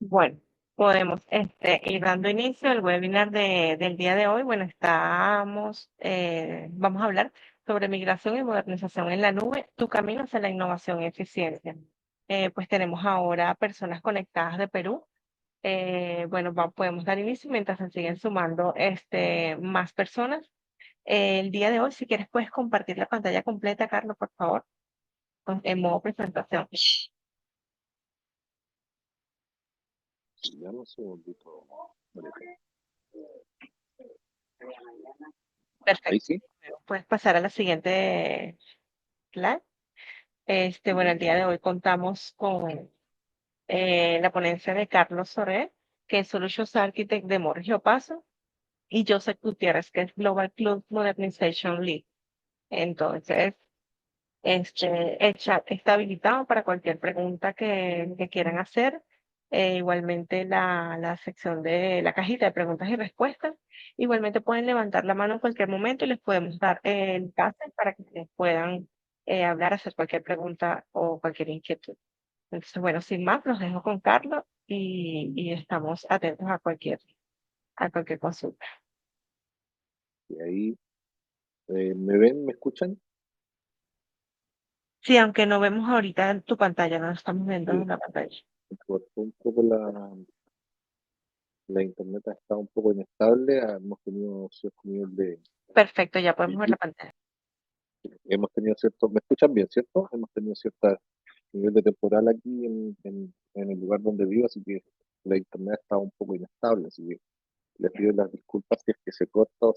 Bueno, podemos ir dando inicio al webinar del día de hoy. Bueno, vamos a hablar sobre migración y modernización en la nube, tu camino hacia la innovación y eficiencia. Pues tenemos ahora personas conectadas de Perú. Bueno, podemos dar inicio mientras se siguen sumando más personas. El día de hoy, si quieres, puedes compartir la pantalla completa, Carlos, por favor, en modo presentación. Dame un segundito. María. Ahí Perfecto. sí. Puedes pasar a la siguiente slide. Bueno, el día de hoy contamos con la ponencia de Carlos Soler, que es Solutions Architect de Morgio Paso, y Joseph Gutiérrez, que es Global Cloud Modernization Lead. Entonces, el chat está habilitado para cualquier pregunta que quieran hacer. Igualmente la sección de la cajita de preguntas y respuestas. Igualmente pueden levantar la mano en cualquier momento y les podemos dar el pase para que ustedes puedan hablar, hacer cualquier pregunta o cualquier inquietud. Entonces, bueno, sin más, los dejo con Carlos y estamos atentos a cualquier consulta. Y ahí, ¿me ven? ¿Me escuchan? Sí, aunque no vemos ahorita en tu pantalla, no lo estamos viendo Sí, en la pantalla. me cortó un poco la internet, ha estado un poco inestable. Hemos tenido cierto nivel Perfecto, ya podemos ver la pantalla. hemos tenido cierto, ¿me escuchan bien, cierto? Hemos tenido cierto nivel de temporal aquí en el lugar donde vivo, así que la internet ha estado un poco inestable, así que les pido las disculpas si es que se corta o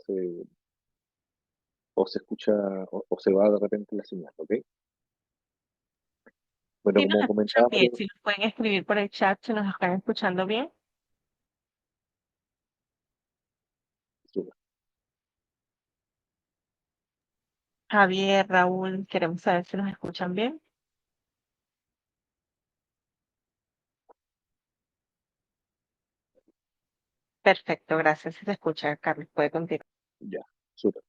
se escucha o se va de repente la señal, ¿ok? Bueno, Si nos como escuchan comentaba bien, María, si nos pueden escribir por el chat, si nos están escuchando bien. Javier, Raúl, queremos saber si nos escuchan bien. Perfecto, gracias. Si se escucha, Carlos, puede continuar. ya, súper.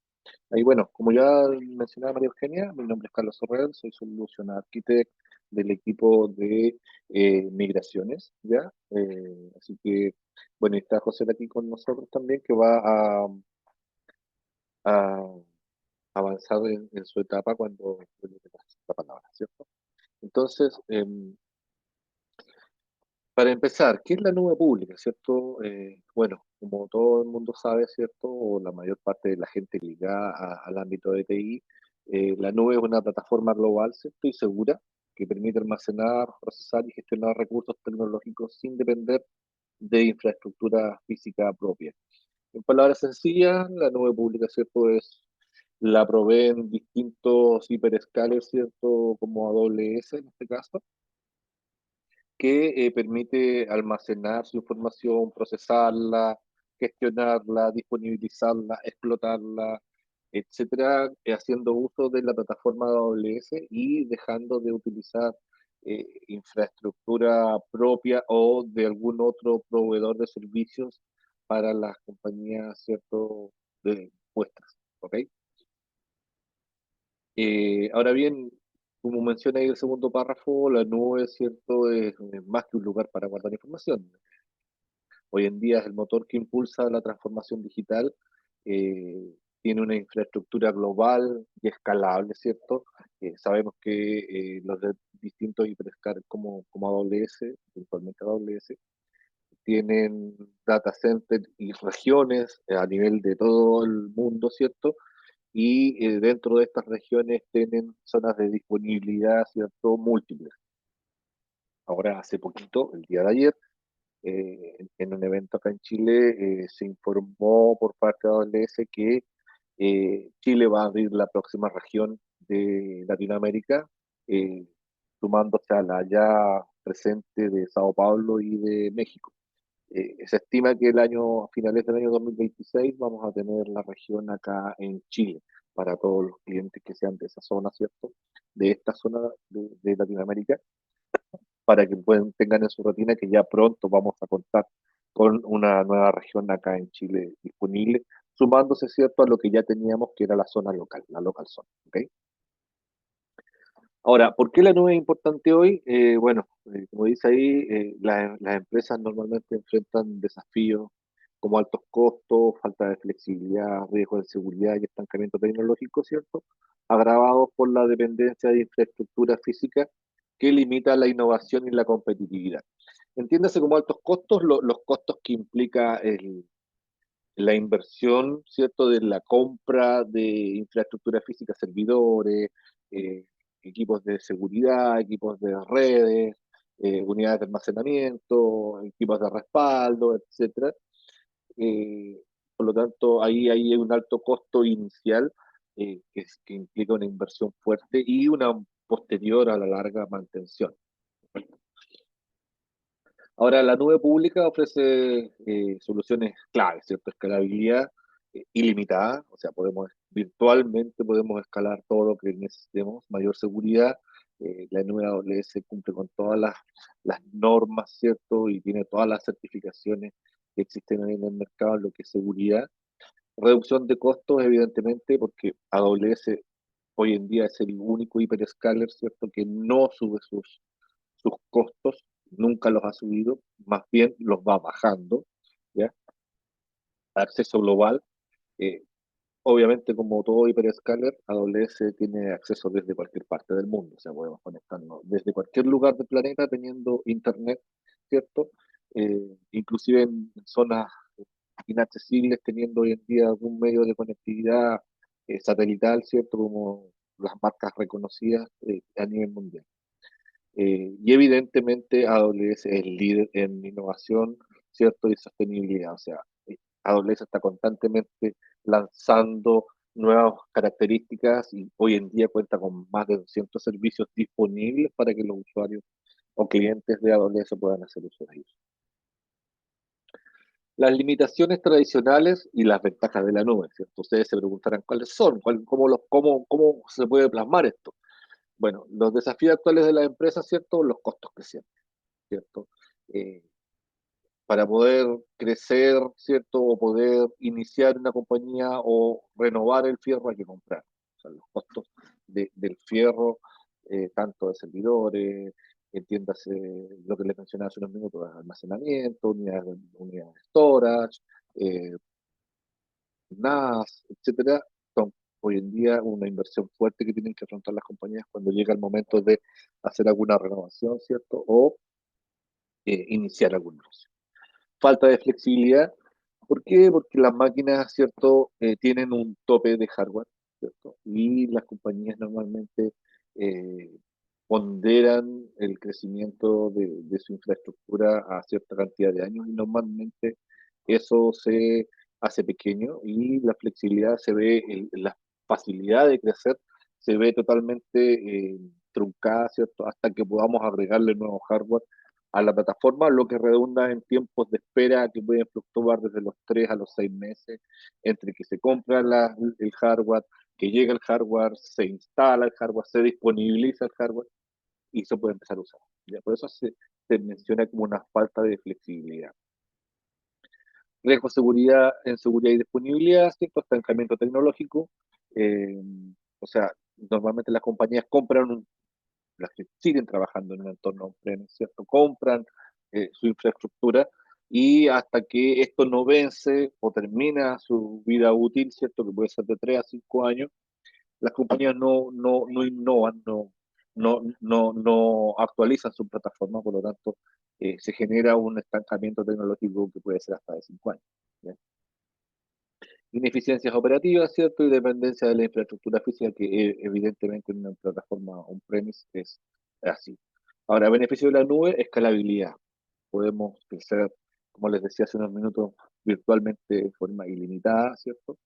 Ahí bueno, como ya mencionaba María Eugenia, mi nombre es Carlos Sorrell, soy Solution Architect del equipo de migraciones, ¿ya? Así que, bueno, y está José aquí con nosotros también, que va a avanzar en su etapa cuando le pase la palabra, ¿cierto? Entonces, para empezar, ¿qué es la nube pública, cierto? Bueno, como todo el mundo sabe, ¿cierto? O la mayor parte de la gente ligada al ámbito de TI, la nube es una plataforma global, ¿cierto? Y segura que permite almacenar, procesar y gestionar recursos tecnológicos sin depender de infraestructura física propia. En palabras sencillas, la nube pública, ¿cierto? La proveen distintos hiperescalers, ¿cierto? Como AWS en este caso que permite almacenar su información, procesarla, gestionarla, disponibilizarla, explotarla, etcétera, haciendo uso de la plataforma de AWS y dejando de utilizar infraestructura propia o de algún otro proveedor de servicios para las compañías, ¿cierto?, de vuestras, ¿ok? Ahora bien, como menciona ahí el segundo párrafo, la nube, ¿cierto?, es más que un lugar para guardar información. Hoy en día es el motor que impulsa la transformación digital, eh, tiene una infraestructura global y escalable, ¿cierto? Sabemos que los de distintos hiperescalers como AWS, principalmente AWS, tienen data centers y regiones a nivel de todo el mundo, ¿cierto? Y dentro de estas regiones tienen zonas de disponibilidad, ¿cierto? Múltiples. Ahora, hace poquito, el día de ayer, en un evento acá en Chile, se informó por parte de AWS que Chile va a abrir la próxima región de Latinoamérica, eh, sumándose a la ya presente de Sao Paulo y de México. Se estima que a finales del año 2026 vamos a tener la región acá en Chile para todos los clientes que sean de esa zona, ¿cierto? De esta zona de Latinoamérica, para que tengan en su rutina que ya pronto vamos a contar con una nueva región acá en Chile disponible, sumándose, ¿cierto?, a lo que ya teníamos que era la zona local, la local zone, ¿ok? Ahora, ¿por qué la nube es importante hoy? Bueno, como dice ahí, las empresas normalmente enfrentan desafíos como altos costos, falta de flexibilidad, riesgos de seguridad y estancamiento tecnológico, ¿cierto? Agravados por la dependencia de infraestructura física que limita la innovación y la competitividad. Entiéndase como altos costos, los costos que implica la inversión, ¿cierto?, de la compra de infraestructura física, servidores, eh, equipos de seguridad, equipos de redes, unidades de almacenamiento, equipos de respaldo, etcétera. Eh, por lo tanto, ahí hay un alto costo inicial que implica una inversión fuerte y una posterior a la larga mantención. Ahora, la nube pública ofrece soluciones claves, ¿cierto? Escalabilidad ilimitada, o sea, virtualmente podemos escalar todo lo que necesitemos, mayor seguridad. La nube AWS cumple con todas las normas, ¿cierto? Y tiene todas las certificaciones que existen hoy en el mercado en lo que es seguridad. Reducción de costos, evidentemente, porque AWS hoy en día es el único hiperscaler, ¿cierto? Que no sube sus costos, nunca los ha subido, más bien los va bajando, ¿ya? Acceso global, eh, obviamente como todo hiperscaler, AWS tiene acceso desde cualquier parte del mundo, o sea, podemos conectarnos desde cualquier lugar del planeta teniendo internet, ¿cierto? Inclusive en zonas inaccesibles, teniendo hoy en día algún medio de conectividad satelital, ¿cierto? Como las marcas reconocidas a nivel mundial. Y evidentemente AWS es el líder en innovación, ¿cierto? Y sostenibilidad. O sea, AWS está constantemente lanzando nuevas características y hoy en día cuenta con más de 200 servicios disponibles para que los usuarios o clientes de AWS puedan hacer uso de ellos. Las limitaciones tradicionales y las ventajas de la nube, ¿cierto? Ustedes se preguntarán cuáles son, cómo se puede plasmar esto. Bueno, los desafíos actuales de las empresas, ¿cierto? Los costos crecientes, ¿cierto? Eh, para poder crecer, ¿cierto? O poder iniciar una compañía o renovar el fierro hay que comprar. O sea, los costos del fierro, tanto de servidores, entiéndase lo que les mencionaba hace unos minutos, de almacenamiento, unidades de storage, eh, NAS, etcétera, son hoy en día una inversión fuerte que tienen que afrontar las compañías cuando llega el momento de hacer alguna renovación, ¿cierto? O iniciar algún negocio. Falta de flexibilidad. ¿Por qué? Porque las máquinas, ¿cierto?, tienen un tope de hardware, ¿cierto? Y las compañías normalmente eh, ponderan el crecimiento de su infraestructura a cierta cantidad de años y normalmente eso se hace pequeño y la flexibilidad se ve, la facilidad de crecer se ve totalmente truncada, ¿cierto? Hasta que podamos agregarle nuevo hardware a la plataforma, lo que redunda en tiempos de espera que pueden fluctuar desde los 3 a los 6 meses, entre que se compra el hardware, que llega el hardware, se instala el hardware, se disponibiliza el hardware y se puede empezar a usar. ¿Ya? Por eso se menciona como una falta de flexibilidad. Riesgo de seguridad en seguridad y disponibilidad, ¿cierto? Estancamiento tecnológico. eh, o sea, normalmente las compañías las que siguen trabajando en un entorno on-premise, ¿cierto? Compran su infraestructura y hasta que esto no vence o termina su vida útil, ¿cierto? Que puede ser de 3 a 5 años, las compañías no innovan, no actualizan su plataforma, por lo tanto, se genera un estancamiento tecnológico que puede ser hasta de 5 años. ¿Ya? Ineficiencias operativas, ¿cierto? Y dependencia de la infraestructura física, que evidentemente en una plataforma on-premise es así. Ahora, beneficio de la nube, escalabilidad. Podemos crecer, como les decía hace unos minutos, virtualmente de forma ilimitada, ¿cierto?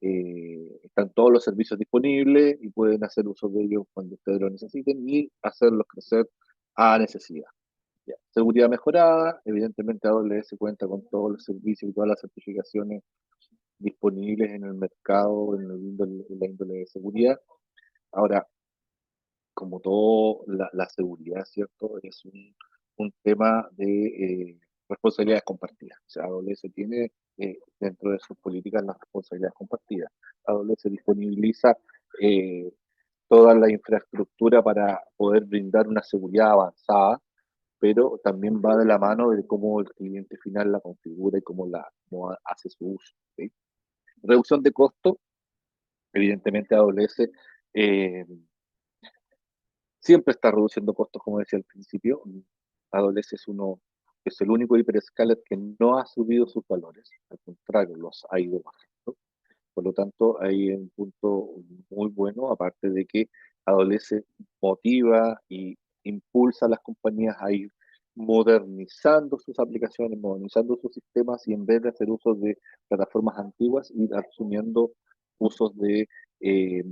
Están todos los servicios disponibles y pueden hacer uso de ellos cuando ustedes lo necesiten y hacerlos crecer a necesidad. Ya. Seguridad mejorada, evidentemente AWS cuenta con todos los servicios y todas las certificaciones disponibles en el mercado en la índole de seguridad. Ahora, como todo, la seguridad, ¿cierto? Es un tema de responsabilidades compartidas. O sea, AWS tiene dentro de sus políticas las responsabilidades compartidas. AWS disponibiliza toda la infraestructura para poder brindar una seguridad avanzada, pero también va de la mano de cómo el cliente final la configura y cómo hace su uso. ¿Sí? Reducción de costos, evidentemente AWS eh, siempre está reduciendo costos, como decía al principio. AWS es el único hiperscaler que no ha subido sus valores, al contrario, los ha ido bajando. Por lo tanto, hay un punto muy bueno, aparte de que adolece, motiva y impulsa a las compañías a ir modernizando sus aplicaciones, modernizando sus sistemas y en vez de hacer uso de plataformas antiguas, ir asumiendo usos de eh,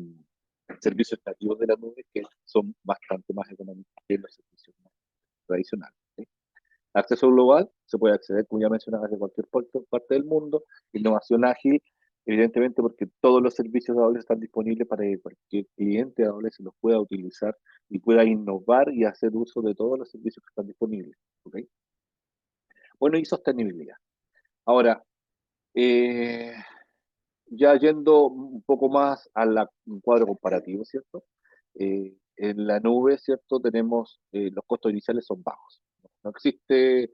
servicios nativos de la nube que son bastante más económicos que los servicios más tradicionales. ¿Sí? Acceso global, se puede acceder, como ya mencionaba, desde cualquier parte del mundo. Innovación ágil, evidentemente porque todos los servicios de AWS están disponibles para que cualquier cliente de AWS los pueda utilizar y pueda innovar y hacer uso de todos los servicios que están disponibles. ¿Okay? Bueno, y sostenibilidad. Ahora, eh, ya yendo un poco más un cuadro comparativo, ¿cierto? En la nube, ¿cierto? Tenemos, los costos iniciales son bajos. No existe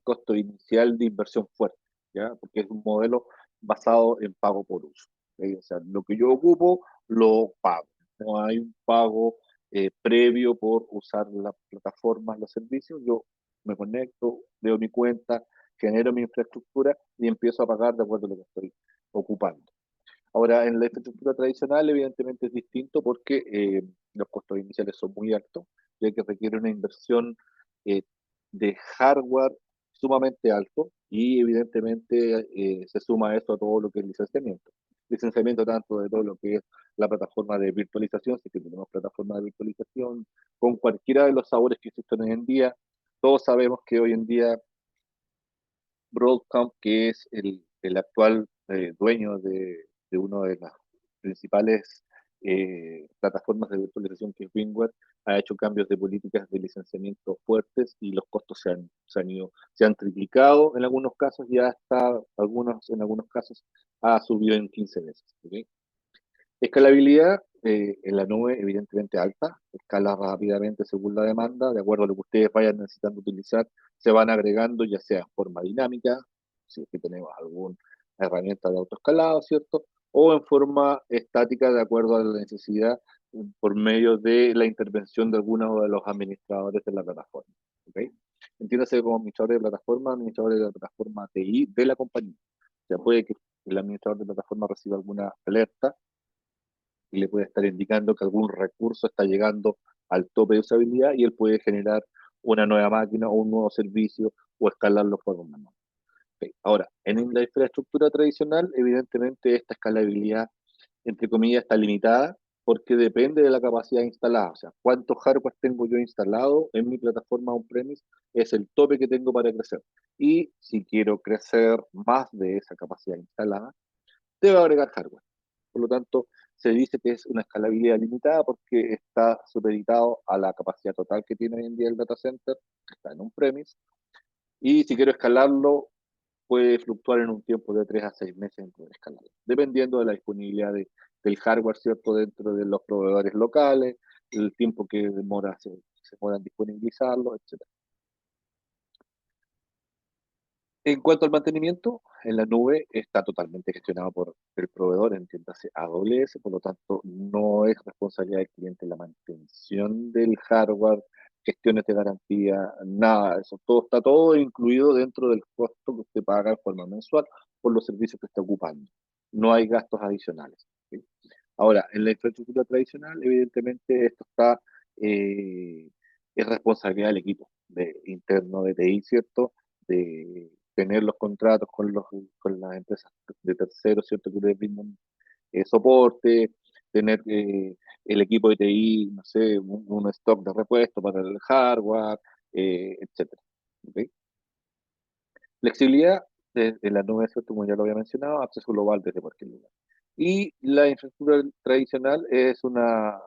costo inicial de inversión fuerte, ¿ya? Porque es un modelo basado en pago por uso. ¿Ok? O sea, lo que yo ocupo, lo pago. No hay un pago previo por usar las plataformas, los servicios. Yo me conecto, veo mi cuenta, genero mi infraestructura y empiezo a pagar de acuerdo a lo que estoy ocupando. Ahora, en la infraestructura tradicional, evidentemente es distinto porque los costos iniciales son muy altos, ya que requiere una inversión eh, de hardware sumamente alto y evidentemente se suma eso a todo lo que es licenciamiento. Licenciamiento tanto de todo lo que es la plataforma de virtualización, si es que tenemos plataforma de virtualización, con cualquiera de los sabores que existen hoy en día. Todos sabemos que hoy en día Broadcom, que es el actual dueño de una de las principales plataformas de virtualización que es VMware, ha hecho cambios de políticas de licenciamiento fuertes y los costos se han triplicado en algunos casos y hasta en algunos casos ha subido en 15 veces. ¿Okay? Escalabilidad en la nube, evidentemente alta, escala rápidamente según la demanda, de acuerdo a lo que ustedes vayan necesitando utilizar, se van agregando ya sea en forma dinámica, si es que tenemos alguna herramienta de autoescalado, ¿cierto? O en forma estática, de acuerdo a la necesidad, por medio de la intervención de algunos de los administradores de la plataforma. ¿Ok? Entiéndase como administradores de la plataforma TI de la compañía. O sea, puede que el administrador de plataforma reciba alguna alerta y le puede estar indicando que algún recurso está llegando al tope de usabilidad y él puede generar una nueva máquina o un nuevo servicio o escalarlo por un manual. Okay. Ahora, en la infraestructura tradicional, evidentemente esta escalabilidad, entre comillas, está limitada porque depende de la capacidad instalada. O sea, cuánto hardware tengo yo instalado en mi plataforma on-premise es el tope que tengo para crecer. Y si quiero crecer más de esa capacidad instalada, debe agregar hardware. Por lo tanto, se dice que es una escalabilidad limitada porque está supeditado a la capacidad total que tiene hoy en día el data center, que está en un premise, y si quiero escalarlo, puede fluctuar en un tiempo de 3 a 6 meses en poder escalarlo, dependiendo de la disponibilidad del hardware, ¿cierto?, dentro de los proveedores locales, el tiempo que se demora en disponibilizarlo, etc. En cuanto al mantenimiento, en la nube está totalmente gestionado por el proveedor, entiéndase AWS, por lo tanto no es responsabilidad del cliente la mantención del hardware, gestiones de garantía, nada de eso. Todo está todo incluido dentro del costo que usted paga de forma mensual por los servicios que está ocupando. No hay gastos adicionales. ¿Sí? Ahora, en la infraestructura tradicional, evidentemente esto eh, es responsabilidad del equipo interno de TI, ¿cierto? De tener los contratos con las empresas de terceros, ¿cierto? Que les brindan soporte, tener el equipo de TI, no sé, un stock de repuesto para el hardware, etcétera. ¿Ok? Flexibilidad de la nube, ¿cierto? Como ya lo había mencionado, acceso global desde cualquier lugar. Y la infraestructura tradicional es una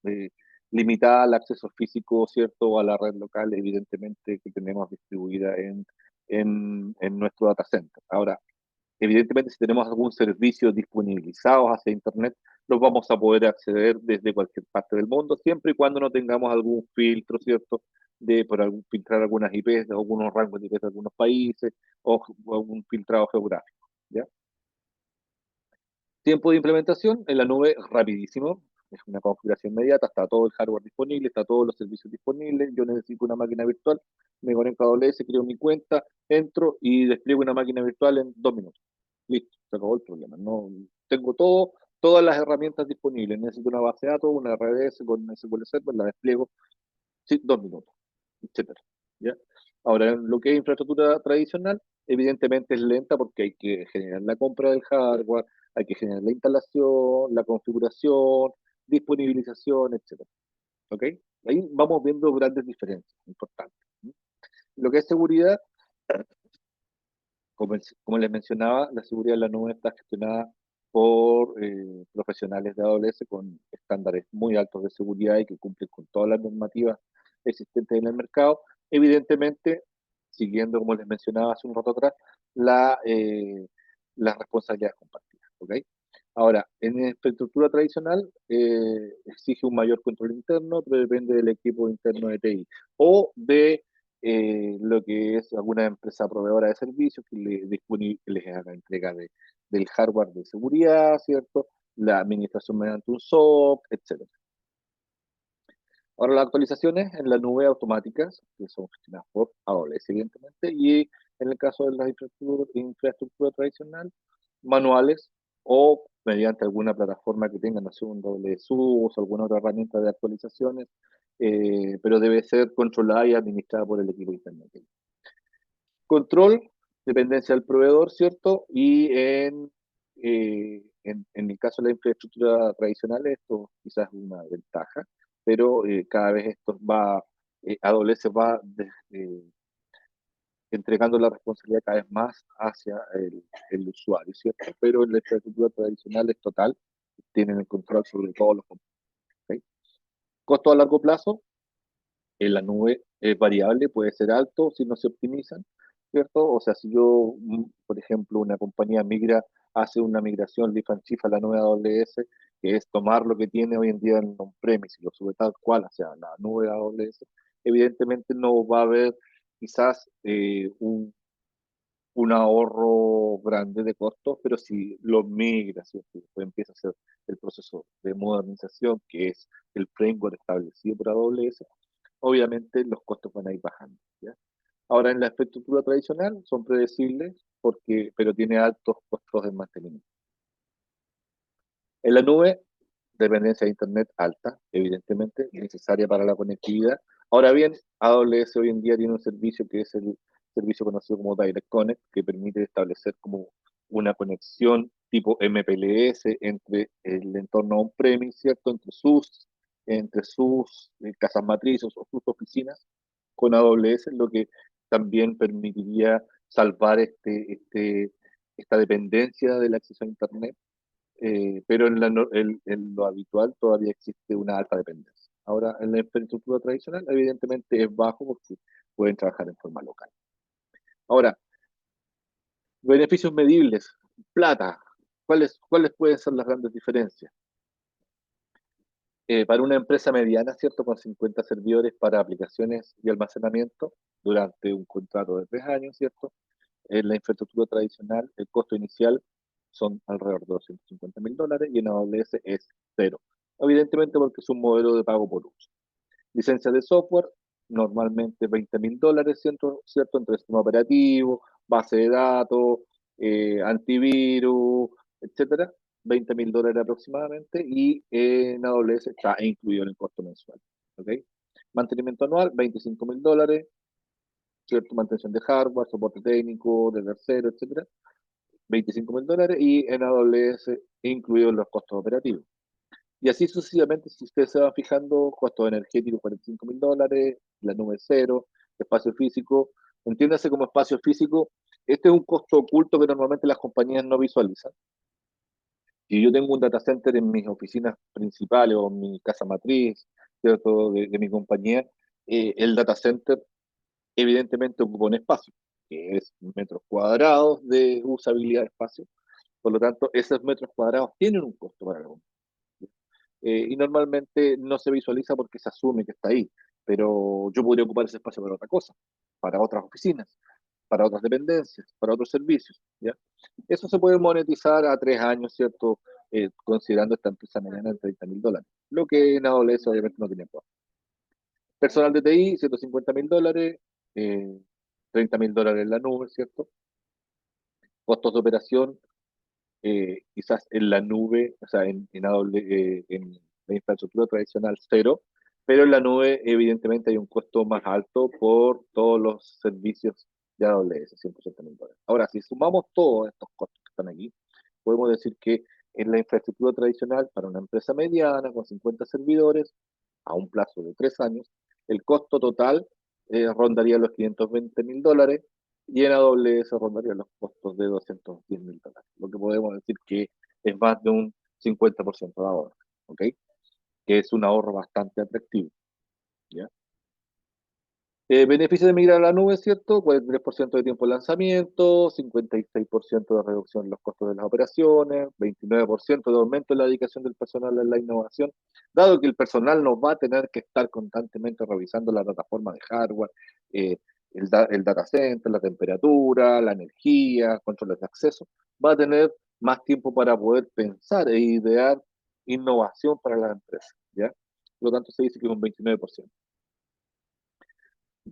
eh, limitada al acceso físico, ¿cierto? O a la red local, evidentemente, que tenemos distribuida en nuestro data center. Ahora, evidentemente, si tenemos algún servicio disponibilizado hacia Internet, los vamos a poder acceder desde cualquier parte del mundo, siempre y cuando no tengamos algún filtro, ¿cierto? De por algún, filtrar algunas IPs, algunos rangos de IPs de algunos países, o algún filtrado geográfico, ¿ya? Tiempo de implementación en la nube rapidísimo, es una configuración inmediata, está todo el hardware disponible, está todos los servicios disponibles, yo necesito una máquina virtual, me conecto a AWS, creo mi cuenta, entro y despliego una máquina virtual en 2 minutos. Listo, se acabó el problema. No, tengo todo, todas las herramientas disponibles. Necesito una base de datos, una RDS con SQL Server, la despliego, sí, 2 minutos, etcétera. ¿Ya? Ahora, en lo que es infraestructura tradicional, evidentemente es lenta porque hay que generar la compra del hardware, hay que generar la instalación, la configuración, disponibilización, etcétera. ¿Ok? Ahí vamos viendo grandes diferencias importantes. Lo que es seguridad, como les mencionaba, la seguridad en la nube está gestionada por profesionales de AWS con estándares muy altos de seguridad y que cumplen con todas las normativas existentes en el mercado. Evidentemente, siguiendo, como les mencionaba hace un rato atrás, la, eh, las responsabilidades compartidas. ¿Ok? Ahora, en infraestructura tradicional exige un mayor control interno, pero depende del equipo interno de TI o de lo que es alguna empresa proveedora de servicios que les haga entrega del hardware de seguridad, ¿cierto? La administración mediante un SOC, etcétera. Ahora las actualizaciones en la nube automáticas, que son gestionadas por AWS, evidentemente, y en el caso de la infraestructura tradicional, manuales o mediante alguna plataforma que tenga, no sé, un WSUS o alguna otra herramienta de actualizaciones, pero debe ser controlada y administrada por el equipo interno. Control, dependencia del proveedor, ¿cierto? Y en el caso de la infraestructura tradicional, esto quizás es una ventaja, pero cada vez esto AWS va entregando la responsabilidad cada vez más hacia el usuario, ¿cierto? Pero en la infraestructura tradicional es total, tienen el control sobre todos los componentes. ¿Ok? Costo a largo plazo, en la nube es variable, puede ser alto si no se optimizan, ¿cierto? O sea, si yo, por ejemplo, una compañía hace una migración lift and shift a la nube AWS, que es tomar lo que tiene hoy en día en on-premise y lo sube tal cual hacia la nube AWS, evidentemente no va a haber quizás un ahorro grande de costos, pero si lo migra, ¿cierto? Después empieza a hacer el proceso de modernización, que es el framework establecido por AWS, obviamente los costos van a ir bajando. ¿Ya? Ahora, en la infraestructura tradicional son predecibles, pero tiene altos costos de mantenimiento. En la nube, dependencia de Internet alta, evidentemente, necesaria para la conectividad. Ahora bien, AWS hoy en día tiene un servicio que es el servicio conocido como Direct Connect, que permite establecer como una conexión tipo MPLS entre el entorno on-premise, ¿cierto? Entre sus casas matrices o sus oficinas con AWS, lo que también permitiría salvar esta dependencia del acceso a Internet, pero en lo habitual todavía existe una alta dependencia. Ahora, en la infraestructura tradicional, evidentemente es bajo porque pueden trabajar en forma local. Ahora, beneficios medibles, plata. ¿Cuáles pueden ser las grandes diferencias? Para una empresa mediana, ¿cierto? Con 50 servidores para aplicaciones y almacenamiento durante un contrato de 3 años, ¿cierto? En la infraestructura tradicional, el costo inicial son alrededor de $250.000 y en AWS es cero. Evidentemente porque es un modelo de pago por uso. Licencia de software, normalmente $20.000, ¿cierto? Entre sistema operativo, base de datos, antivirus, etcétera. $20.000 aproximadamente y en AWS está incluido en el costo mensual. ¿Ok? Mantenimiento anual, $25.000, ¿cierto? Mantención de hardware, soporte técnico, de tercero, etcétera. $25.000 y en AWS incluidos los costos operativos. Y así sucesivamente, si ustedes se van fijando, costos energéticos $45.000, la nube cero, espacio físico. Entiéndase como espacio físico, este es un costo oculto que normalmente las compañías no visualizan. Si yo tengo un data center en mis oficinas principales o en mi casa matriz, ¿cierto? De mi compañía, el data center evidentemente ocupa un espacio. que es metros cuadrados de usabilidad de espacio. Por lo tanto, esos metros cuadrados tienen un costo para la compañía. Y normalmente no se visualiza porque se asume que está ahí, pero yo podría ocupar ese espacio para otra cosa, para otras oficinas, para otras dependencias, para otros servicios, ¿ya? Eso se puede monetizar a 3 años, ¿cierto? Considerando esta empresa mediana en $30.000, lo que en AWS obviamente no tiene costo. Personal de TI, $150.000, eh, $30.000 en la nube, ¿cierto? Costos de operación, quizás en la nube, o sea, en la infraestructura tradicional cero, pero en la nube evidentemente hay un costo más alto por todos los servicios de AWS, $180.000. Ahora, si sumamos todos estos costos que están aquí, podemos decir que en la infraestructura tradicional, para una empresa mediana con 50 servidores, a un plazo de 3 años, el costo total rondaría los $520.000 y en AWS rondaría los costos de $210.000, lo que podemos decir que es más de un 50% de ahorro, ¿ok? Que es un ahorro bastante atractivo, ¿ya? Beneficio de migrar a la nube, ¿cierto? 43% de tiempo de lanzamiento, 56% de reducción en los costos de las operaciones, 29% de aumento en la dedicación del personal en la innovación, dado que el personal no va a tener que estar constantemente revisando la plataforma de hardware, eh, el data center, la temperatura, la energía, controles de acceso, va a tener más tiempo para poder pensar e idear innovación para la empresa, ¿ya? Por lo tanto, se dice que es un 29%.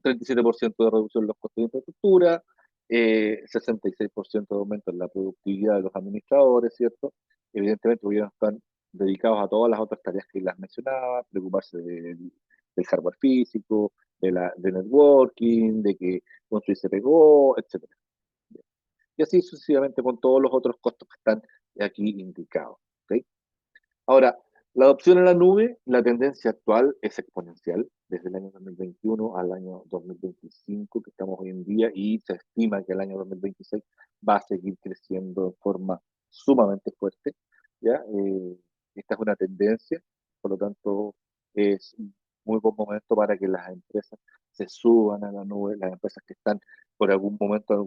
37% de reducción en los costos de infraestructura, 66% de aumento en la productividad de los administradores, ¿cierto? Evidentemente, porque ellos están dedicados a todas las otras tareas que las mencionaba, preocuparse del hardware físico, de networking, de que construir se pegó, etcétera. Y así sucesivamente con todos los otros costos que están aquí indicados. ¿Ok? Ahora, la adopción en la nube, la tendencia actual es exponencial desde el año 2021 al año 2025, que estamos hoy en día, y se estima que el año 2026 va a seguir creciendo de forma sumamente fuerte, ¿ya? Esta es una tendencia, por lo tanto, es un muy buen momento para que las empresas se suban a la nube, las empresas que están por algún momento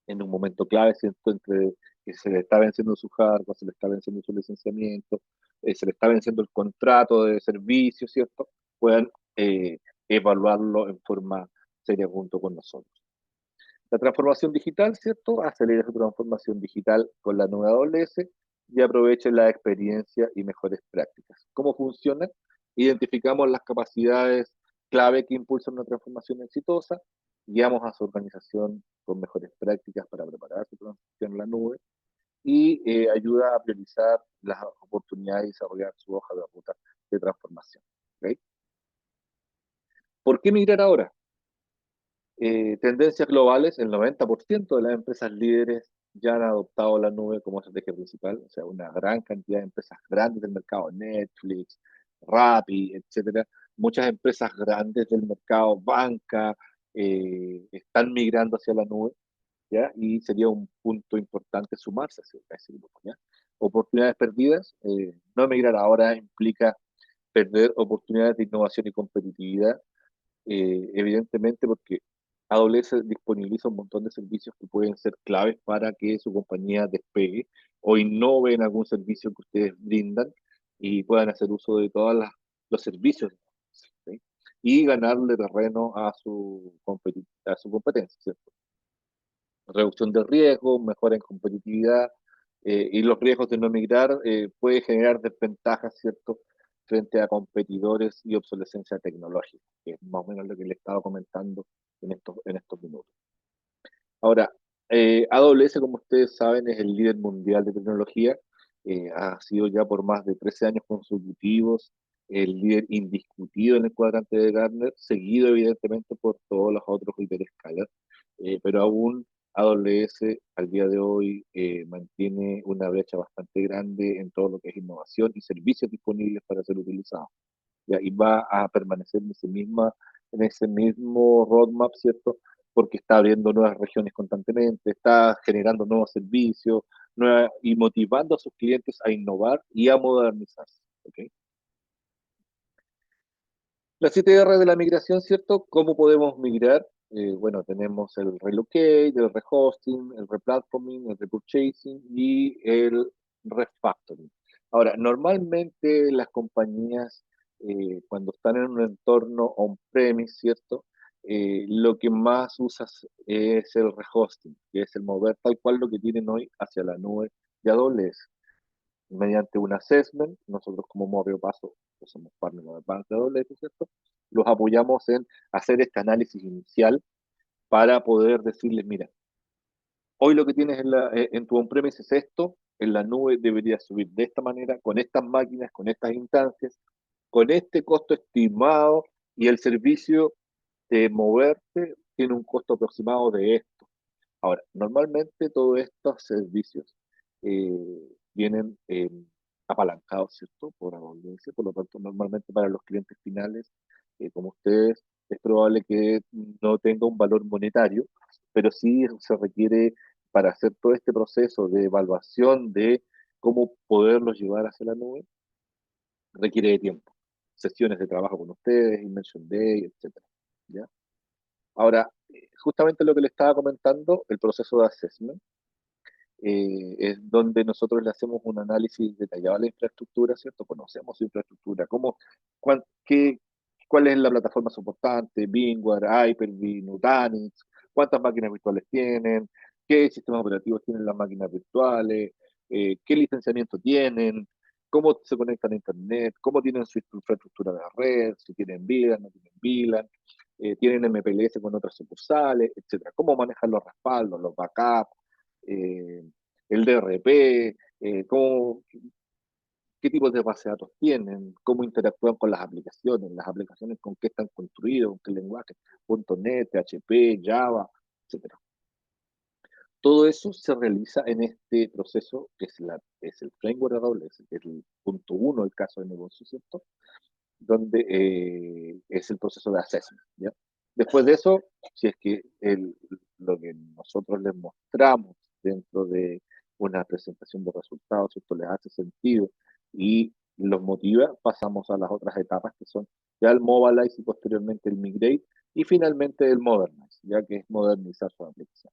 en un momento clave, ¿cierto? Entre que se le está venciendo su hardware, se le está venciendo su licenciamiento, se le está venciendo el contrato de servicio, ¿cierto? Puedan evaluarlo en forma seria junto con nosotros. La transformación digital, ¿cierto? Acelera su transformación digital con la nueva AWS y aproveche la experiencia y mejores prácticas. ¿Cómo funciona? Identificamos las capacidades clave que impulsan una transformación exitosa, guiamos a su organización con mejores prácticas para preparar su transición en la nube y ayuda a priorizar las oportunidades y desarrollar su hoja de ruta de transformación. ¿Okay? ¿Por qué migrar ahora? Tendencias globales, el 90% de las empresas líderes ya han adoptado la nube como estrategia principal, o sea, una gran cantidad de empresas grandes del mercado, Netflix, Rappi, etcétera. Muchas empresas grandes del mercado, banca, están migrando hacia la nube, ¿ya? Y sería un punto importante sumarse a ese grupo, ¿ya? Oportunidades perdidas, no migrar ahora implica perder oportunidades de innovación y competitividad, evidentemente porque AWS disponibiliza un montón de servicios que pueden ser claves para que su compañía despegue o innove en algún servicio que ustedes brindan y puedan hacer uso de todos los servicios, ¿sí? Y ganarle terreno a su competencia, ¿cierto? Reducción de riesgo, mejora en competitividad, y los riesgos de no migrar puede generar desventajas, ¿cierto?, frente a competidores y obsolescencia tecnológica, que es más o menos lo que le estaba comentando en estos minutos. Ahora, AWS, como ustedes saben, es el líder mundial de tecnología, ha sido ya por más de 13 años consecutivos el líder indiscutido en el cuadrante de Gartner, seguido evidentemente por todos los otros hiperescalers, pero aún AWS al día de hoy mantiene una brecha bastante grande en todo lo que es innovación y servicios disponibles para ser utilizados. ¿Ya? Y va a permanecer en ese mismo roadmap, ¿cierto? Porque está abriendo nuevas regiones constantemente, está generando nuevos servicios y motivando a sus clientes a innovar y a modernizarse. ¿Ok? Las 7 R de la migración, ¿cierto? ¿Cómo podemos migrar? bueno, tenemos el relocate, el rehosting, el replatforming, el repurchasing y el refactoring. Ahora, normalmente las compañías, cuando están en un entorno on-premise, ¿cierto? Lo que más usas es el rehosting, que es el mover tal cual lo que tienen hoy hacia la nube de AWS. Mediante un assessment, nosotros como Movio Paso, que somos partners de Advanced AWS, ¿cierto? Los apoyamos en hacer este análisis inicial para poder decirles, mira, hoy lo que tienes en tu on-premise es esto, en la nube deberías subir de esta manera, con estas máquinas, con estas instancias, con este costo estimado y el servicio de moverte tiene un costo aproximado de esto. Ahora, normalmente todos estos servicios vienen apalancados, ¿cierto? Por audiencia, por lo tanto, normalmente para los clientes finales, como ustedes, es probable que no tenga un valor monetario, pero sí se requiere para hacer todo este proceso de evaluación de cómo poderlos llevar hacia la nube, requiere de tiempo. Sesiones de trabajo con ustedes, Invention Day, etcétera. ¿Ya? Ahora, justamente lo que le estaba comentando, el proceso de assessment, es donde nosotros le hacemos un análisis detallado a la infraestructura, ¿cierto? Conocemos su infraestructura, cuál es la plataforma soportante, VMware, Hyper-V, Nutanix, cuántas máquinas virtuales tienen, qué sistemas operativos tienen las máquinas virtuales, qué licenciamiento tienen, cómo se conectan a Internet, cómo tienen su infraestructura de red, si tienen VLAN, no tienen VLAN, tienen MPLS con otras sucursales, etcétera. Cómo manejan los respaldos, los backups, eh, el DRP, qué tipos de base de datos tienen, cómo interactúan con las aplicaciones con qué están construidas, con qué lenguaje, .NET, PHP, Java, etcétera. Todo eso se realiza en este proceso que es el framework de AWS, que es el punto uno del caso de negocio, ¿cierto? Donde es el proceso de assessment, ¿ya? Después de eso, si es que lo que nosotros les mostramos dentro de una presentación de resultados, ¿cierto? Les hace sentido y los motiva, pasamos a las otras etapas que son ya el Mobilize y posteriormente el Migrate y finalmente el Modernize, ya que es modernizar su aplicación.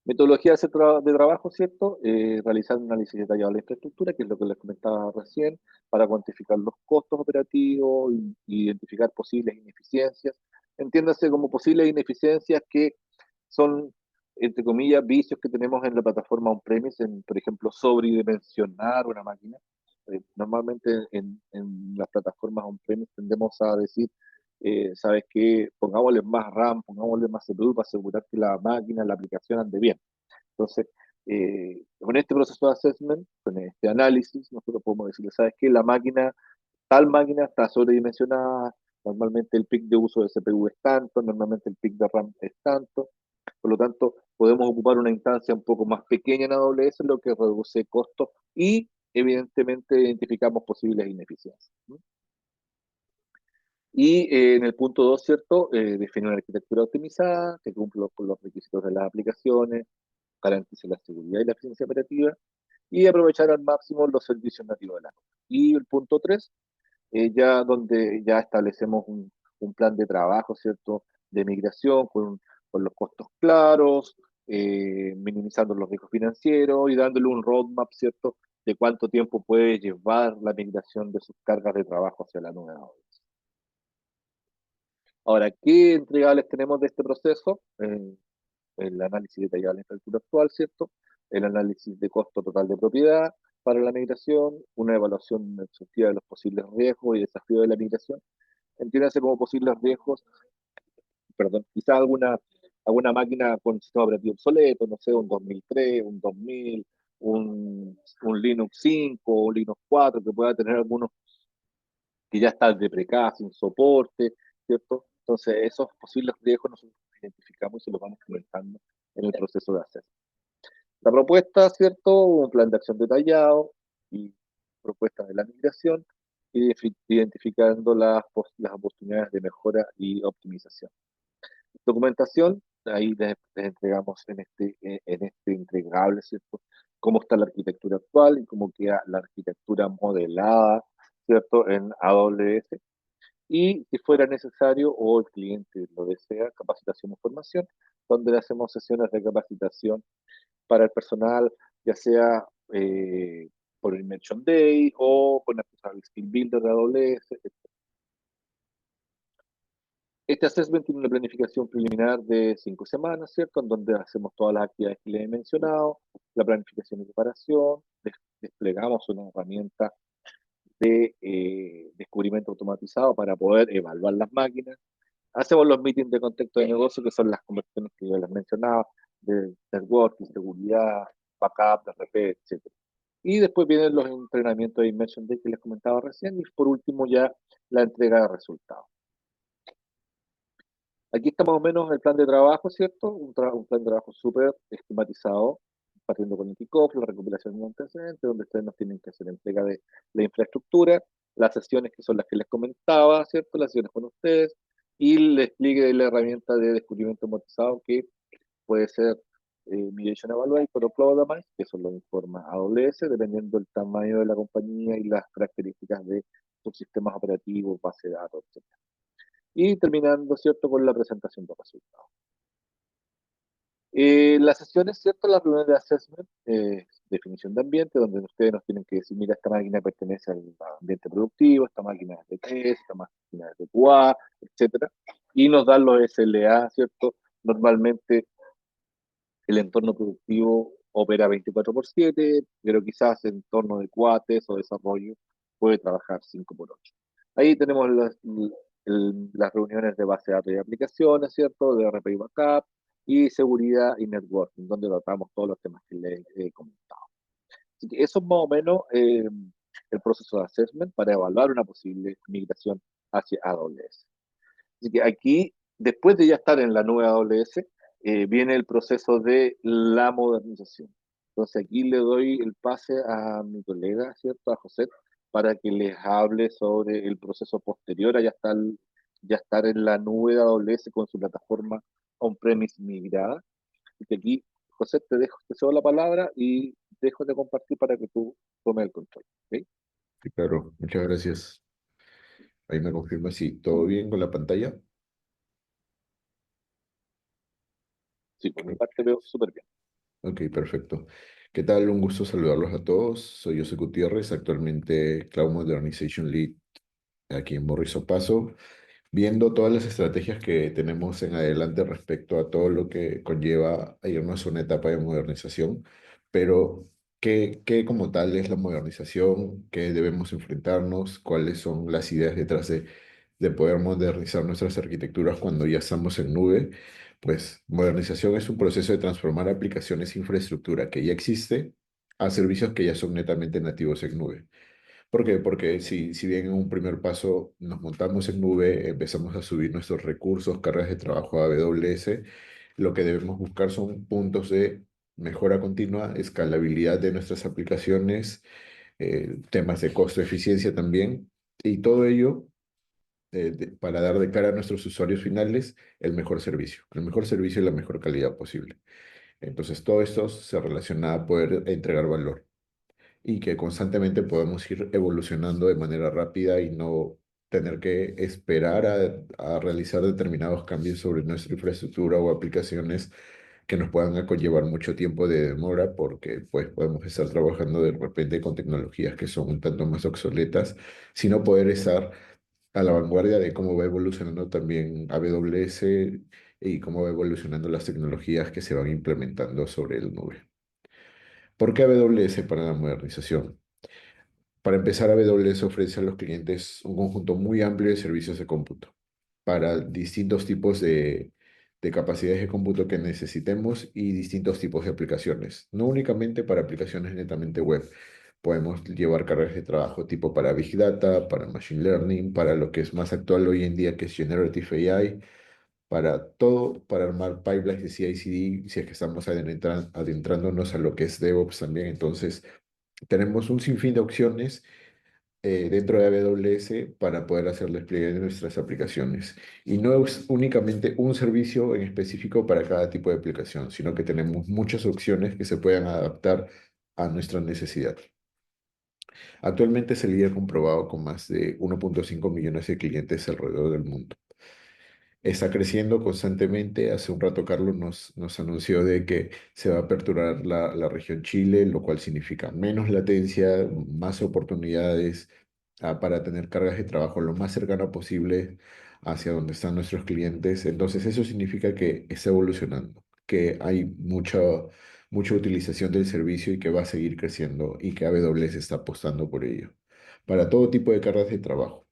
Metodología de trabajo, ¿cierto? Realizar un análisis detallado de la infraestructura, que es lo que les comentaba recién, para cuantificar los costos operativos, identificar posibles ineficiencias. Entiéndase como posibles ineficiencias que son, entre comillas, vicios que tenemos en la plataforma on-premise, por ejemplo, sobredimensionar una máquina. Normalmente en las plataformas on-premise tendemos a decir, ¿sabes qué? Pongámosle más RAM, pongámosle más CPU para asegurar que la máquina, la aplicación ande bien. Entonces, con este proceso de assessment, con este análisis, nosotros podemos decirle, ¿sabes qué? Tal máquina está sobredimensionada, normalmente el pic de uso de CPU es tanto, normalmente el pic de RAM es tanto, por lo tanto, podemos ocupar una instancia un poco más pequeña en AWS, lo que reduce costos y evidentemente identificamos posibles ineficiencias. ¿No? Y en el punto 2, ¿cierto? Definir una arquitectura optimizada que cumpla con los requisitos de las aplicaciones, garantice la seguridad y la eficiencia operativa y aprovechar al máximo los servicios nativos de la nube. Y el punto 3, ya donde ya establecemos un plan de trabajo, ¿cierto? De migración con los costos claros, minimizando los riesgos financieros y dándole un roadmap, ¿cierto? De cuánto tiempo puede llevar la migración de sus cargas de trabajo hacia la nube. Ahora, ¿qué entregables tenemos de este proceso? El análisis detallado de la infraestructura actual, ¿cierto? El análisis de costo total de propiedad para la migración, una evaluación exhaustiva de los posibles riesgos y desafíos de la migración. Entiéndase como posibles riesgos, perdón, quizá alguna máquina con sistema operativo obsoleto, no sé, un 2003, un 2000, un Linux 5, un Linux 4, que pueda tener algunos que ya están deprecadas, sin soporte, ¿cierto? Entonces, esos posibles riesgos nosotros los identificamos y se los vamos comentando en el proceso de acceso. La propuesta, ¿cierto? Un plan de acción detallado y propuestas de la migración, identificando las oportunidades de mejora y optimización. Documentación, ahí les entregamos en este entregable, ¿cierto? Cómo está la arquitectura actual y cómo queda la arquitectura modelada, ¿cierto? En AWS. y si fuera necesario o el cliente lo desea, capacitación o formación, donde le hacemos sesiones de capacitación para el personal, ya sea por el Immersion Day o por el Skill Builder de AWS. Este assessment tiene una planificación preliminar de 5 semanas, ¿cierto? En donde hacemos todas las actividades que les he mencionado, la planificación y preparación, desplegamos una herramienta de descubrimiento automatizado para poder evaluar las máquinas. Hacemos los meetings de contexto de negocio, que son las conversaciones que yo les mencionaba, de networking, seguridad, backup, RP, etc. Y después vienen los entrenamientos de Immersion Day que les comentaba recién, y por último ya la entrega de resultados. Aquí está más o menos el plan de trabajo, ¿cierto? Un plan de trabajo súper esquematizado, partiendo con el kickoff, la recopilación de antecedentes, donde ustedes nos tienen que hacer entrega de la infraestructura, las sesiones que son las que les comentaba, ¿cierto? Las sesiones con ustedes, y el despliegue de la herramienta de descubrimiento automatizado que puede ser Mediation Evaluator o Cloud, que eso lo informa AWS, dependiendo del tamaño de la compañía y las características de sus sistemas operativos, base de datos, etc. Y terminando, ¿cierto?, con la presentación de resultados. Las sesiones, ¿cierto?, las reuniones de assessment, definición de ambiente, donde ustedes nos tienen que decir, mira, esta máquina pertenece al ambiente productivo, esta máquina es de test, esta máquina es de QA, etcétera. Y nos dan los SLA, ¿cierto? Normalmente el entorno productivo opera 24/7, pero quizás en entorno de cuates o desarrollo puede trabajar 5/8. Ahí tenemos las reuniones de base de datos y aplicaciones, ¿cierto? De RP y backup, y seguridad y networking, donde tratamos todos los temas que les he comentado. Así que eso es más o menos el proceso de assessment para evaluar una posible migración hacia AWS. Así que aquí, después de ya estar en la nube AWS, viene el proceso de la modernización. Entonces aquí le doy el pase a mi colega, ¿cierto? A José, para que les hable sobre el proceso posterior a ya estar en la nube de AWS con su plataforma on-premise migrada. Así que aquí, José, te cedo la palabra y dejo de compartir para que tú tomes el control. ¿Ok? Sí, claro, muchas gracias. Ahí me confirma si todo bien con la pantalla. Sí, por mi parte veo súper bien. Ok, perfecto. ¿Qué tal? Un gusto saludarlos a todos. Soy José Gutiérrez, actualmente Cloud Modernization Lead aquí en Morris Paso, viendo todas las estrategias que tenemos en adelante respecto a todo lo que conlleva a irnos a una etapa de modernización, pero ¿qué como tal es la modernización? ¿Qué debemos enfrentarnos? ¿Cuáles son las ideas detrás de poder modernizar nuestras arquitecturas cuando ya estamos en nube? Pues modernización es un proceso de transformar aplicaciones e infraestructura que ya existe a servicios que ya son netamente nativos en nube. ¿Por qué? Porque si bien en un primer paso nos montamos en nube, empezamos a subir nuestros recursos, cargas de trabajo a AWS, lo que debemos buscar son puntos de mejora continua, escalabilidad de nuestras aplicaciones, temas de costo, eficiencia también, y todo ello para dar de cara a nuestros usuarios finales el mejor servicio y la mejor calidad posible. Entonces, todo esto se relaciona a poder entregar valor y que constantemente podamos ir evolucionando de manera rápida y no tener que esperar a realizar determinados cambios sobre nuestra infraestructura o aplicaciones que nos puedan conllevar mucho tiempo de demora porque pues podemos estar trabajando de repente con tecnologías que son un tanto más obsoletas, sino poder estar a la vanguardia de cómo va evolucionando también AWS y cómo va evolucionando las tecnologías que se van implementando sobre el nube. ¿Por qué AWS para la modernización? Para empezar, AWS ofrece a los clientes un conjunto muy amplio de servicios de cómputo para distintos tipos de capacidades de cómputo que necesitemos y distintos tipos de aplicaciones. No únicamente para aplicaciones netamente web. Podemos llevar cargas de trabajo tipo para Big Data, para Machine Learning, para lo que es más actual hoy en día que es Generative AI, para todo, para armar pipelines de CI/CD, si es que estamos adentrándonos a lo que es DevOps también. Entonces, tenemos un sinfín de opciones dentro de AWS para poder hacer el despliegue de nuestras aplicaciones. Y no es únicamente un servicio en específico para cada tipo de aplicación, sino que tenemos muchas opciones que se puedan adaptar a nuestra necesidad. Actualmente es el líder comprobado con más de 1.5 millones de clientes alrededor del mundo. Está creciendo constantemente. Hace un rato Carlos nos anunció de que se va a aperturar la región Chile, lo cual significa menos latencia, más oportunidades para tener cargas de trabajo lo más cercana posible hacia donde están nuestros clientes. Entonces eso significa que está evolucionando, que hay mucha utilización del servicio y que va a seguir creciendo y que AWS está apostando por ello. Para todo tipo de cargas de trabajo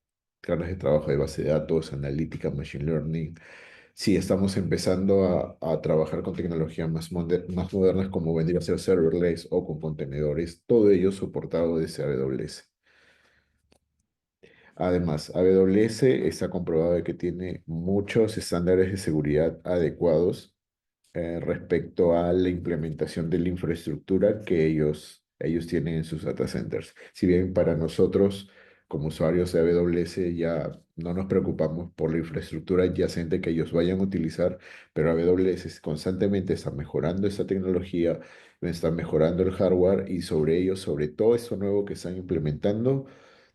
de base de datos, analítica, machine learning. Sí, estamos empezando a trabajar con tecnologías más modernas como vendría a ser serverless o con contenedores, todo ello soportado desde AWS. Además, AWS está comprobado de que tiene muchos estándares de seguridad adecuados respecto a la implementación de la infraestructura que ellos tienen en sus data centers. Si bien para nosotros, como usuarios de AWS, ya no nos preocupamos por la infraestructura adyacente que ellos vayan a utilizar, pero AWS constantemente está mejorando esta tecnología, está mejorando el hardware y sobre ello, sobre todo esto nuevo que están implementando,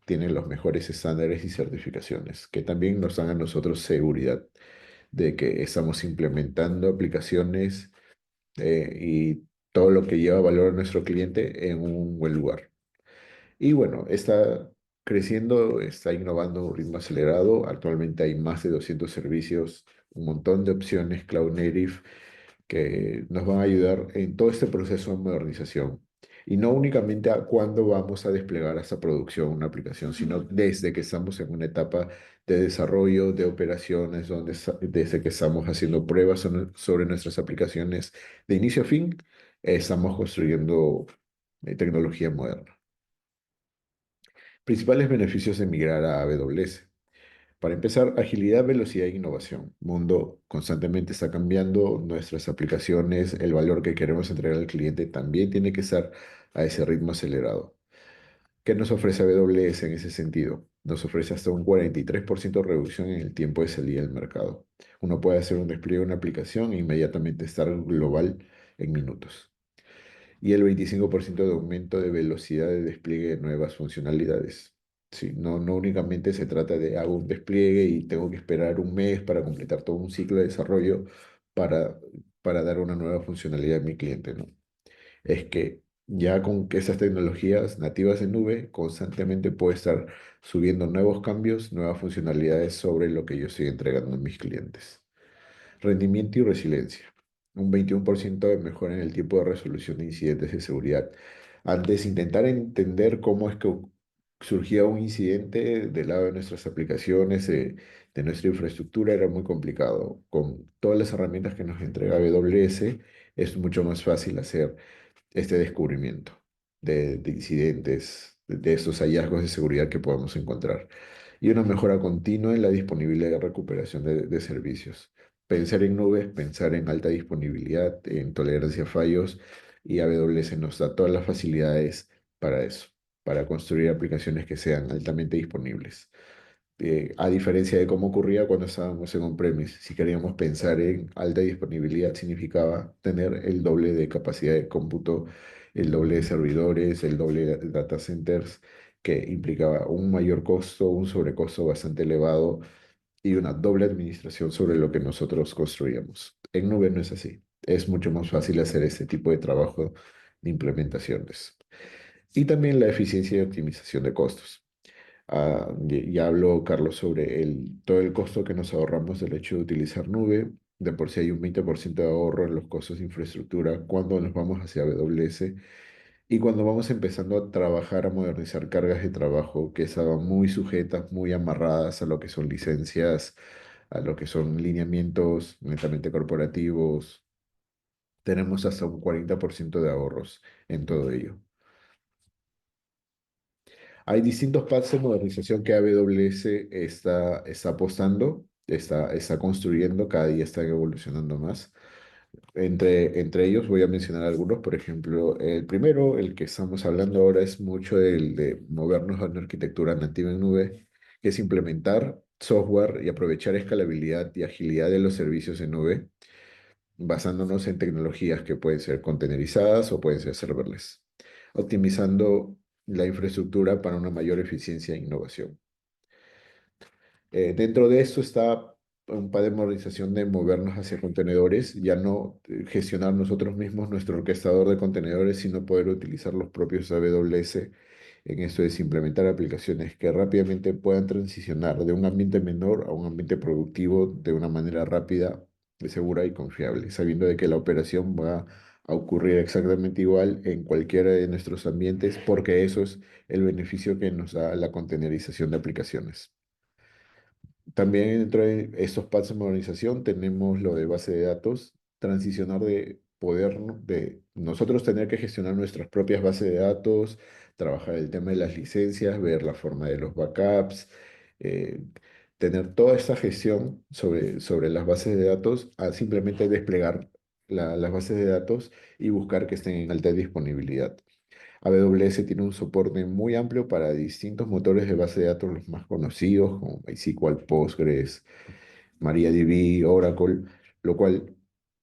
tienen los mejores estándares y certificaciones, que también nos dan a nosotros seguridad de que estamos implementando aplicaciones y todo lo que lleva valor a nuestro cliente en un buen lugar. Y bueno, está creciendo, está innovando a un ritmo acelerado. Actualmente hay más de 200 servicios, un montón de opciones cloud native que nos van a ayudar en todo este proceso de modernización. Y no únicamente a cuándo vamos a desplegar esta producción una aplicación, sino desde que estamos en una etapa de desarrollo, de operaciones, desde que estamos haciendo pruebas sobre nuestras aplicaciones de inicio a fin, estamos construyendo tecnología moderna. Principales beneficios de migrar a AWS. Para empezar, agilidad, velocidad e innovación. El mundo constantemente está cambiando, nuestras aplicaciones, el valor que queremos entregar al cliente también tiene que estar a ese ritmo acelerado. ¿Qué nos ofrece AWS en ese sentido? Nos ofrece hasta un 43% de reducción en el tiempo de salida del mercado. Uno puede hacer un despliegue de una aplicación e inmediatamente estar global en minutos y el 25% de aumento de velocidad de despliegue de nuevas funcionalidades. Sí, no únicamente se trata de hago un despliegue y tengo que esperar un mes para completar todo un ciclo de desarrollo para, para dar una nueva funcionalidad a mi cliente, ¿no? Es que ya con que esas tecnologías nativas de nube constantemente puedo estar subiendo nuevos cambios, nuevas funcionalidades sobre lo que yo estoy entregando a mis clientes. Rendimiento y resiliencia. Un 21% de mejora en el tiempo de resolución de incidentes de seguridad. Antes, intentar entender cómo es que surgía un incidente del lado de nuestras aplicaciones, de nuestra infraestructura, era muy complicado. Con todas las herramientas que nos entrega AWS, es mucho más fácil hacer este descubrimiento de incidentes, de estos hallazgos de seguridad que podemos encontrar. Y una mejora continua en la disponibilidad y recuperación de servicios. Pensar en nubes, pensar en alta disponibilidad, en tolerancia a fallos, y AWS nos da todas las facilidades para eso, para construir aplicaciones que sean altamente disponibles a diferencia de cómo ocurría cuando estábamos en on-premise. Si queríamos pensar en alta disponibilidad, significaba tener el doble de capacidad de cómputo, el doble de servidores, el doble de data centers, que implicaba un mayor costo, un sobrecosto bastante elevado y una doble administración sobre lo que nosotros construíamos. En nube no es así. Es mucho más fácil hacer este tipo de trabajo de implementaciones. Y también la eficiencia y optimización de costos. Ya habló Carlos sobre todo el costo que nos ahorramos del hecho de utilizar nube. De por sí hay un 20% de ahorro en los costos de infraestructura cuando nos vamos hacia AWS y cuando vamos empezando a trabajar, a modernizar cargas de trabajo que estaban muy sujetas, muy amarradas a lo que son licencias, a lo que son lineamientos netamente corporativos. Tenemos hasta un 40% de ahorros en todo ello. Hay distintos pasos de modernización que AWS está apostando, está construyendo, cada día están evolucionando más. Entre ellos voy a mencionar algunos, por ejemplo, el primero, el que estamos hablando ahora, es mucho el de movernos a una arquitectura nativa en nube, que es implementar software y aprovechar escalabilidad y agilidad de los servicios en nube, basándonos en tecnologías que pueden ser containerizadas o pueden ser serverless, optimizando la infraestructura para una mayor eficiencia e innovación. Dentro de esto está un par de modernización de movernos hacia contenedores, ya no gestionar nosotros mismos nuestro orquestador de contenedores, sino poder utilizar los propios AWS. En esto es implementar aplicaciones que rápidamente puedan transicionar de un ambiente menor a un ambiente productivo de una manera rápida, segura y confiable, sabiendo de que la operación va a ocurrir exactamente igual en cualquiera de nuestros ambientes, porque eso es el beneficio que nos da la containerización de aplicaciones. También dentro de estos pasos de modernización tenemos lo de base de datos, transicionar de poder de nosotros tener que gestionar nuestras propias bases de datos, trabajar el tema de las licencias, ver la forma de los backups, eh, tener toda esta gestión sobre las bases de datos, a simplemente desplegar las bases de datos y buscar que estén en alta disponibilidad. AWS tiene un soporte muy amplio para distintos motores de base de datos, los más conocidos, como MySQL, Postgres, MariaDB, Oracle, lo cual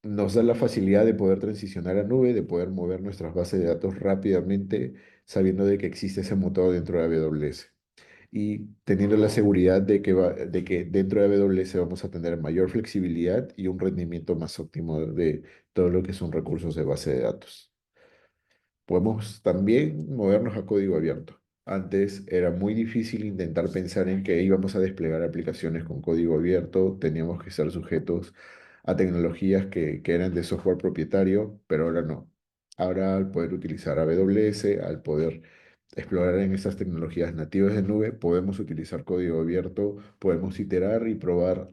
nos da la facilidad de poder transicionar a nube, de poder mover nuestras bases de datos rápidamente, sabiendo de que existe ese motor dentro de AWS. Y teniendo la seguridad de que dentro de AWS vamos a tener mayor flexibilidad y un rendimiento más óptimo de todo lo que son recursos de base de datos. Podemos también movernos a código abierto. Antes era muy difícil intentar pensar en que íbamos a desplegar aplicaciones con código abierto, teníamos que estar sujetos a tecnologías que eran de software propietario, pero ahora no. Ahora al poder utilizar AWS, al poder explorar en estas tecnologías nativas de nube, podemos utilizar código abierto, podemos iterar y probar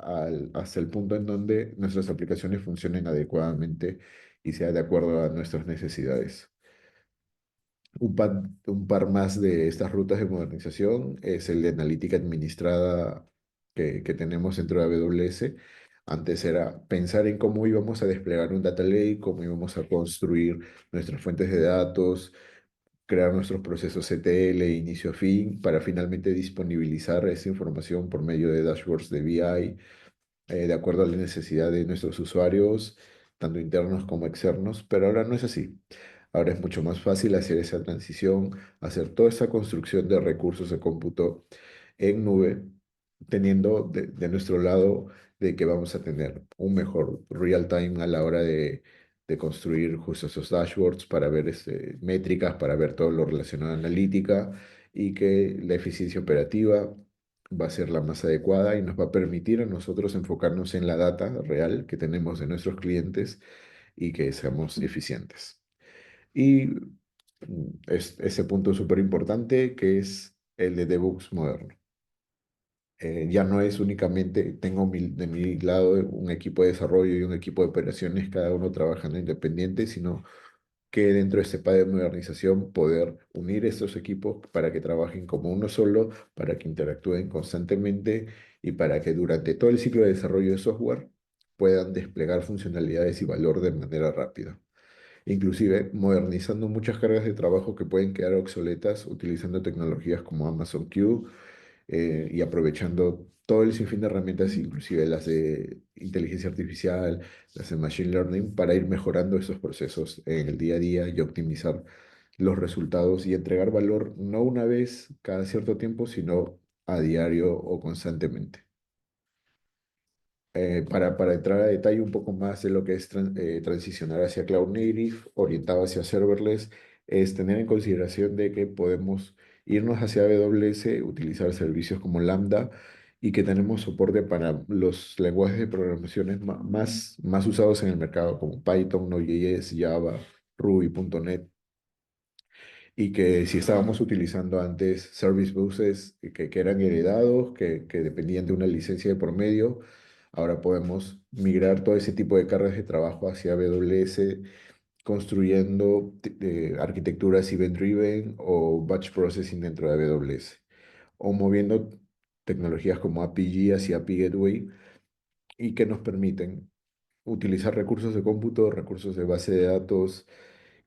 hasta el punto en donde nuestras aplicaciones funcionen adecuadamente y sea de acuerdo a nuestras necesidades. Un par más de estas rutas de modernización es el de analítica administrada que tenemos dentro de AWS. Antes era pensar en cómo íbamos a desplegar un data lake, cómo íbamos a construir nuestras fuentes de datos, crear nuestros procesos ETL, inicio a fin, para finalmente disponibilizar esa información por medio de dashboards de BI, de acuerdo a la necesidad de nuestros usuarios, tanto internos como externos, pero ahora no es así. Ahora es mucho más fácil hacer esa transición, hacer toda esa construcción de recursos de cómputo en nube, teniendo de nuestro lado de que vamos a tener un mejor real time a la hora de construir justo esos dashboards para ver métricas, para ver todo lo relacionado a analítica y que la eficiencia operativa va a ser la más adecuada y nos va a permitir a nosotros enfocarnos en la data real que tenemos de nuestros clientes y que seamos eficientes. Y ese punto súper importante que es el de DevOps moderno. Ya no es únicamente, tengo de mi lado un equipo de desarrollo y un equipo de operaciones, cada uno trabajando independiente, sino que dentro de este de modernización poder unir estos equipos para que trabajen como uno solo, para que interactúen constantemente y para que durante todo el ciclo de desarrollo de software puedan desplegar funcionalidades y valor de manera rápida. Inclusive modernizando muchas cargas de trabajo que pueden quedar obsoletas utilizando tecnologías como Amazon Q y aprovechando todo el sinfín de herramientas, inclusive las de inteligencia artificial, las de machine learning, para ir mejorando esos procesos en el día a día y optimizar los resultados y entregar valor no una vez cada cierto tiempo, sino a diario o constantemente. Para entrar a detalle un poco más de lo que es transicionar hacia Cloud Native, orientado hacia serverless, es tener en consideración de que podemos irnos hacia AWS, utilizar servicios como Lambda y que tenemos soporte para los lenguajes de programaciones más usados en el mercado como Python, Node.js, Java, Ruby.NET y que si estábamos utilizando antes service buses que eran heredados, que dependían de una licencia de por medio, ahora podemos migrar todo ese tipo de cargas de trabajo hacia AWS, construyendo arquitecturas event-driven o batch processing dentro de AWS, o moviendo tecnologías como API hacia API Gateway y que nos permiten utilizar recursos de cómputo, recursos de base de datos,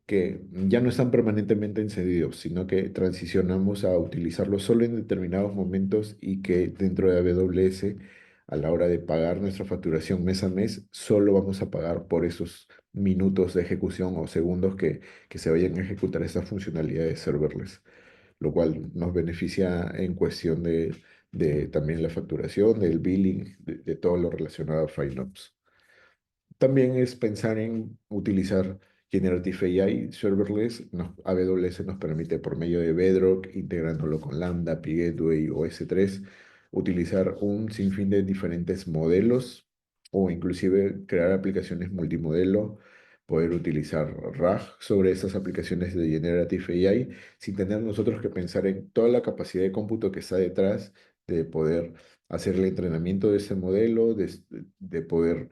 que ya no están permanentemente encendidos, sino que transicionamos a utilizarlos solo en determinados momentos y que dentro de AWS, a la hora de pagar nuestra facturación mes a mes, solo vamos a pagar por esos minutos de ejecución o segundos que se vayan a ejecutar estas funcionalidades serverless, lo cual nos beneficia en cuestión de también la facturación, del billing, de todo lo relacionado a FinOps. También es pensar en utilizar Generative AI serverless. AWS nos permite por medio de Bedrock, integrándolo con Lambda, Pi-Gateway o S3, utilizar un sinfín de diferentes modelos o inclusive crear aplicaciones multimodelo, poder utilizar RAG sobre esas aplicaciones de Generative AI sin tener nosotros que pensar en toda la capacidad de cómputo que está detrás de poder hacer el entrenamiento de ese modelo, de poder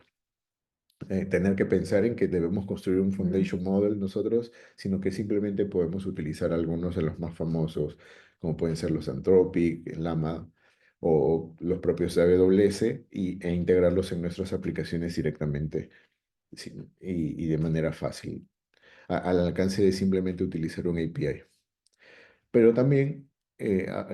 tener que pensar en que debemos construir un foundation model nosotros, sino que simplemente podemos utilizar algunos de los más famosos, como pueden ser los Anthropic, el Llama o los propios de AWS, e integrarlos en nuestras aplicaciones directamente y de manera fácil, al alcance de simplemente utilizar un API. Pero también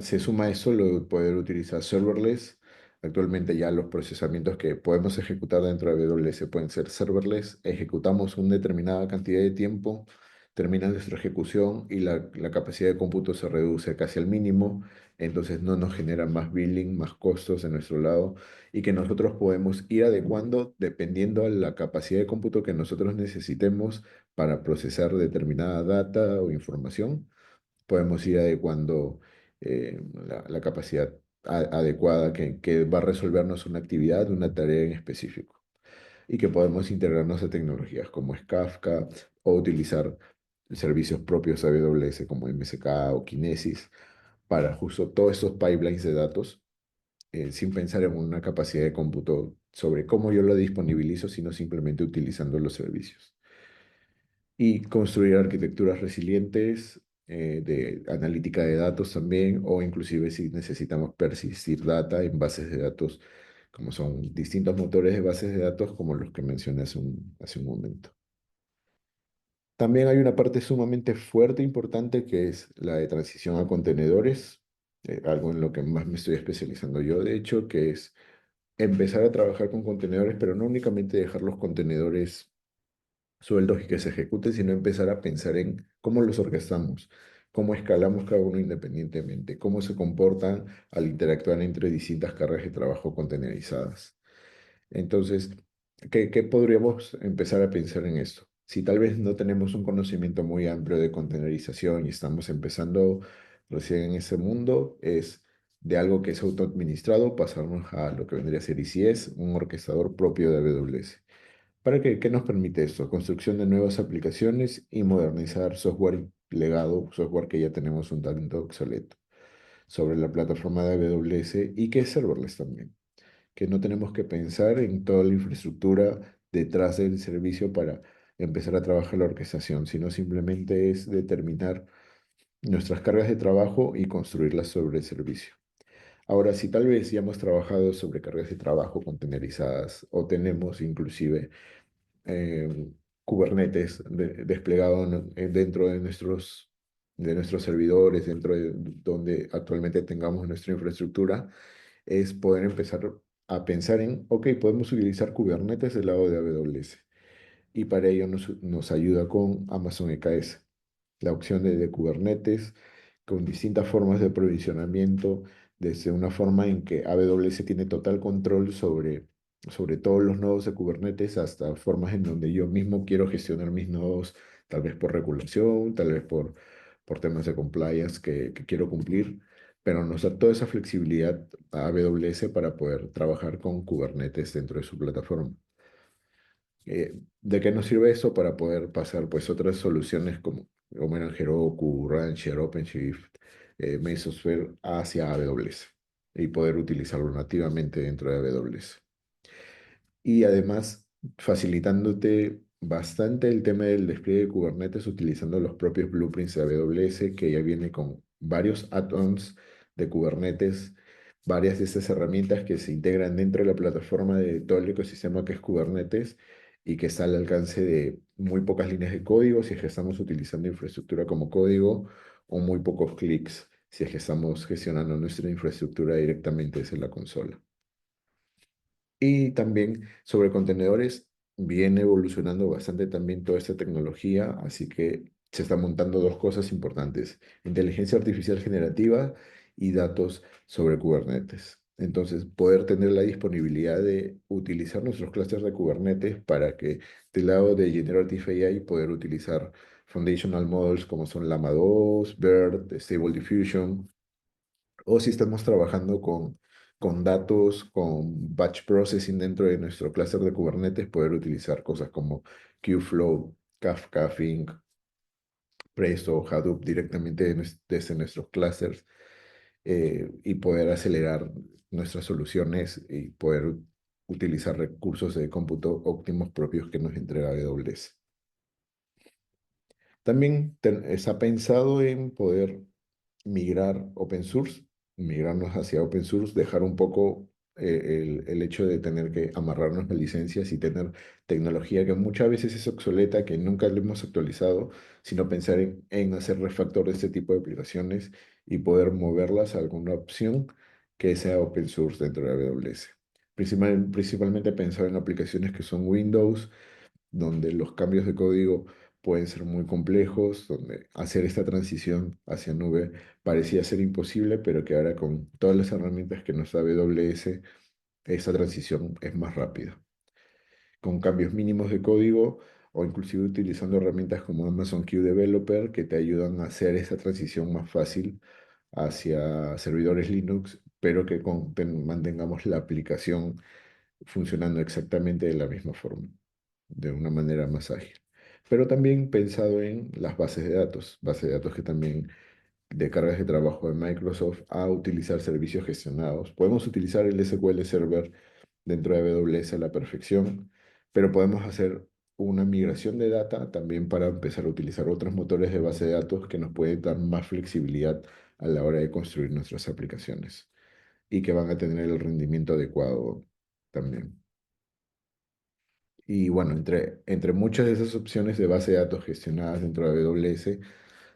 se suma a eso lo de poder utilizar serverless. Actualmente ya los procesamientos que podemos ejecutar dentro de AWS pueden ser serverless. Ejecutamos una determinada cantidad de tiempo, termina nuestra ejecución y la capacidad de cómputo se reduce casi al mínimo. Entonces no nos genera más billing, más costos en nuestro lado y que nosotros podemos ir adecuando dependiendo a la capacidad de cómputo que nosotros necesitemos para procesar determinada data o información. Podemos ir adecuando la capacidad adecuada que va a resolvernos una actividad, una tarea en específico. Y que podemos integrarnos a tecnologías como es Kafka o utilizar servicios propios AWS como MSK o Kinesis para justo todos estos pipelines de datos sin pensar en una capacidad de cómputo sobre cómo yo lo disponibilizo, sino simplemente utilizando los servicios y construir arquitecturas resilientes de analítica de datos también, o inclusive si necesitamos persistir data en bases de datos, como son distintos motores de bases de datos, como los que mencioné hace un momento. También hay una parte sumamente fuerte e importante que es la de transición a contenedores, algo en lo que más me estoy especializando yo, de hecho, que es empezar a trabajar con contenedores, pero no únicamente dejar los contenedores sueldos y que se ejecuten, sino empezar a pensar en cómo los orquestamos, cómo escalamos cada uno independientemente, cómo se comportan al interactuar entre distintas cargas de trabajo contenerizadas. Entonces, ¿qué podríamos empezar a pensar en esto? Si tal vez no tenemos un conocimiento muy amplio de contenerización y estamos empezando recién en ese mundo, es de algo que es autoadministrado, pasarnos a lo que vendría a ser ECS, un orquestador propio de AWS. ¿Qué nos permite esto? Construcción de nuevas aplicaciones y modernizar software legado, software que ya tenemos un tanto obsoleto, sobre la plataforma de AWS y que es serverless también, que no tenemos que pensar en toda la infraestructura detrás del servicio para empezar a trabajar la orquestación, sino simplemente es determinar nuestras cargas de trabajo y construirlas sobre el servicio. Ahora, si tal vez ya hemos trabajado sobre cargas de trabajo containerizadas o tenemos inclusive eh, Kubernetes desplegado dentro de nuestros servidores, dentro de donde actualmente tengamos nuestra infraestructura, es poder empezar a pensar en, ok, podemos utilizar Kubernetes del lado de AWS. Y para ello nos ayuda con Amazon EKS, la opción de Kubernetes con distintas formas de provisionamiento, desde una forma en que AWS tiene total control sobre todos los nodos de Kubernetes hasta formas en donde yo mismo quiero gestionar mis nodos, tal vez por regulación, tal vez por temas de compliance que quiero cumplir, pero nos da toda esa flexibilidad a AWS para poder trabajar con Kubernetes dentro de su plataforma. ¿De qué nos sirve eso? Para poder pasar pues otras soluciones como eran Heroku, Rancher, OpenShift, Mesosphere hacia AWS y poder utilizarlo nativamente dentro de AWS. Y además facilitándote bastante el tema del despliegue de Kubernetes utilizando los propios blueprints de AWS, que ya viene con varios add-ons de Kubernetes, varias de estas herramientas que se integran dentro de la plataforma de todo el ecosistema que es Kubernetes y que está al alcance de muy pocas líneas de código si es que estamos utilizando infraestructura como código, o muy pocos clics si es que estamos gestionando nuestra infraestructura directamente desde la consola. Y también sobre contenedores, viene evolucionando bastante también toda esta tecnología, así que se están montando dos cosas importantes: inteligencia artificial generativa y datos sobre Kubernetes. Entonces, poder tener la disponibilidad de utilizar nuestros clústeres de Kubernetes para que del lado de Generative AI poder utilizar foundational models como son Llama 2, BERT, Stable Diffusion, o si estamos trabajando con datos, con batch processing dentro de nuestro clúster de Kubernetes, poder utilizar cosas como Kubeflow, Kafka, Fink, Presto, Hadoop directamente desde nuestros clusters, y poder acelerar nuestras soluciones y poder utilizar recursos de cómputo óptimos propios que nos entrega AWS. También se ha pensado en poder migrar open source, migrarnos hacia open source, dejar un poco el hecho de tener que amarrarnos a licencias y tener tecnología que muchas veces es obsoleta, que nunca lo hemos actualizado, sino pensar en hacer refactor de este tipo de aplicaciones y poder moverlas a alguna opción que sea open source dentro de AWS. Principalmente pensar en aplicaciones que son Windows, donde los cambios de código pueden ser muy complejos, donde hacer esta transición hacia nube parecía ser imposible, pero que ahora con todas las herramientas que nos da AWS, esta transición es más rápida. Con cambios mínimos de código o inclusive utilizando herramientas como Amazon Q Developer que te ayudan a hacer esta transición más fácil hacia servidores Linux, pero que mantengamos la aplicación funcionando exactamente de la misma forma, de una manera más ágil. Pero también pensado en las bases de datos que también de cargas de trabajo de Microsoft a utilizar servicios gestionados. Podemos utilizar el SQL Server dentro de AWS a la perfección, pero podemos hacer una migración de data también para empezar a utilizar otros motores de base de datos que nos pueden dar más flexibilidad a la hora de construir nuestras aplicaciones y que van a tener el rendimiento adecuado también. Y bueno, entre muchas de esas opciones de base de datos gestionadas dentro de AWS,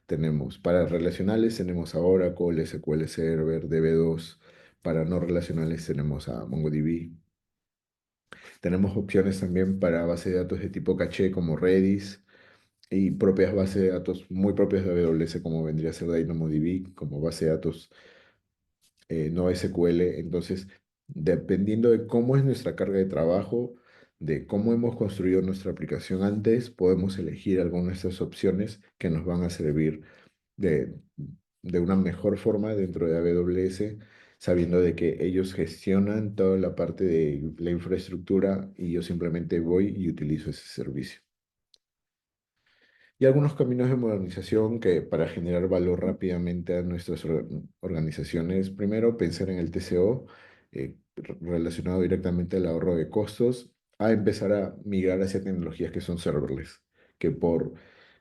tenemos para relacionales, tenemos a Oracle, SQL Server, DB2. Para no relacionales tenemos a MongoDB. Tenemos opciones también para base de datos de tipo caché como Redis y propias bases de datos muy propias de AWS como vendría a ser DynamoDB como base de datos no SQL. Entonces, dependiendo de cómo es nuestra carga de trabajo, de cómo hemos construido nuestra aplicación antes, podemos elegir alguna de estas opciones que nos van a servir de, de una mejor forma dentro de AWS, sabiendo de que ellos gestionan toda la parte de la infraestructura y yo simplemente voy y utilizo ese servicio. Y algunos caminos de modernización que para generar valor rápidamente a nuestras organizaciones, primero pensar en el TCO, relacionado directamente al ahorro de costos, a empezar a migrar hacia tecnologías que son serverless, que, por,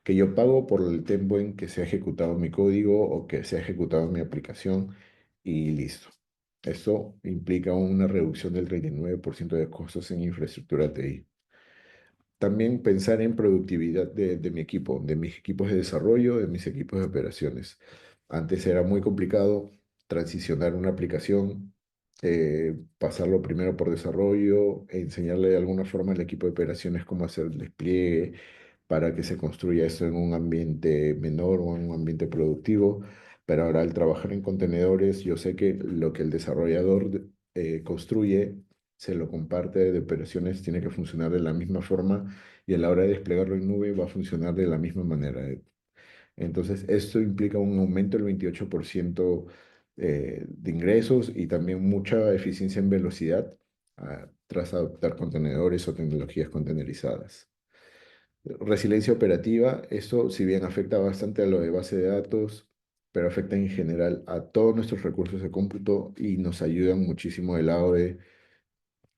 que yo pago por el tiempo en que se ha ejecutado mi código o que se ha ejecutado mi aplicación y listo. Esto implica una reducción del 39% de costos en infraestructura TI. También pensar en productividad de mi equipo, de mis equipos de desarrollo, de mis equipos de operaciones. Antes era muy complicado transicionar una aplicación, pasarlo primero por desarrollo, enseñarle de alguna forma al equipo de operaciones cómo hacer el despliegue para que se construya eso en un ambiente menor o en un ambiente productivo. Pero ahora al trabajar en contenedores, yo sé que lo que el desarrollador construye se lo comparte de operaciones, tiene que funcionar de la misma forma y a la hora de desplegarlo en nube va a funcionar de la misma manera. Entonces, esto implica un aumento del 28% de ingresos y también mucha eficiencia en velocidad tras adoptar contenedores o tecnologías contenerizadas. Resiliencia operativa, esto si bien afecta bastante a lo de base de datos, pero afecta en general a todos nuestros recursos de cómputo y nos ayudan muchísimo del lado de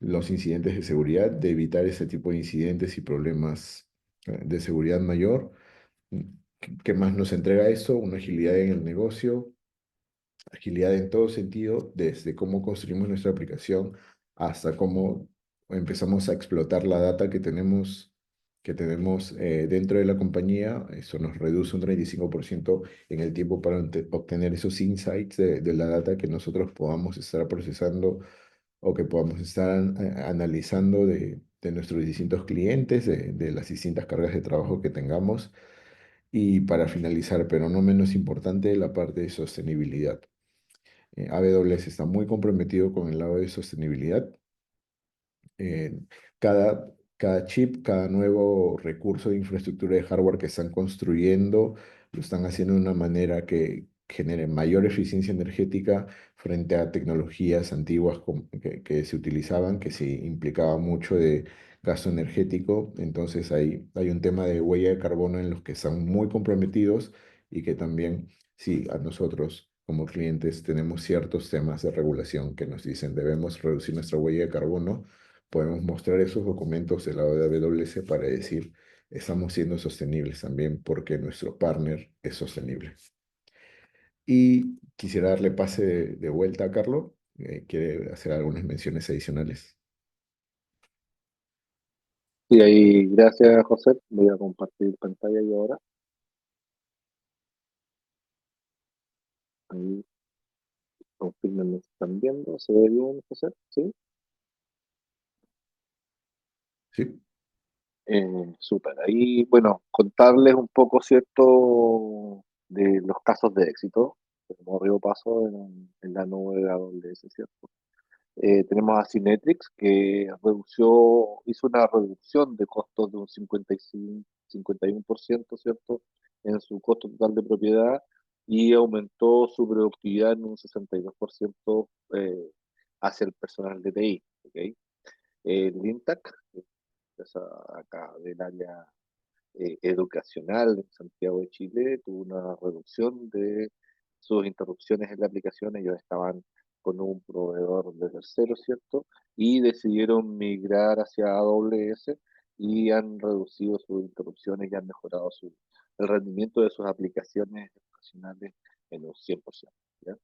los incidentes de seguridad, de evitar ese tipo de incidentes y problemas de seguridad mayor. ¿Qué más nos entrega esto? Una agilidad en el negocio, agilidad en todo sentido, desde cómo construimos nuestra aplicación hasta cómo empezamos a explotar la data que tenemos dentro de la compañía. Eso nos reduce un 35% en el tiempo para obtener esos insights de la data que nosotros podamos estar procesando o que podamos estar analizando de nuestros distintos clientes, de las distintas cargas de trabajo que tengamos. Y para finalizar, pero no menos importante, la parte de sostenibilidad. AWS está muy comprometido con el lado de sostenibilidad. eh, cada chip, cada nuevo recurso de infraestructura de hardware que están construyendo, lo están haciendo de una manera que genere mayor eficiencia energética frente a tecnologías antiguas que se utilizaban, que sí implicaba mucho de gasto energético. Entonces hay un tema de huella de carbono en los que están muy comprometidos y que también, sí, a nosotros como clientes tenemos ciertos temas de regulación que nos dicen debemos reducir nuestra huella de carbono. Podemos mostrar esos documentos del lado de AWS para decir, estamos siendo sostenibles también porque nuestro partner es sostenible. Y quisiera darle pase de vuelta a Carlos. Quiere hacer algunas menciones adicionales. Sí, ahí, gracias, José. Voy a compartir pantalla yo ahora. Ahí, confirmen si están viendo. ¿Se ve bien, José? Sí. Sí, Súper. Ahí, bueno, contarles un poco, ¿cierto?, de los casos de éxito. Como Río Paso en la nube de AWS, ¿cierto? Tenemos a Cinetrix, que hizo una reducción de costos de un 55, 51%, ¿cierto?, en su costo total de propiedad y aumentó su productividad en un 62% hacia el personal de TI. ¿Ok? Lintac, empresa acá del área educacional en Santiago de Chile, tuvo una reducción de sus interrupciones en la aplicación. Ellos estaban con un proveedor de tercero, ¿cierto? Y decidieron migrar hacia AWS y han reducido sus interrupciones y han mejorado el rendimiento de sus aplicaciones educacionales en un 100%. ¿Ya?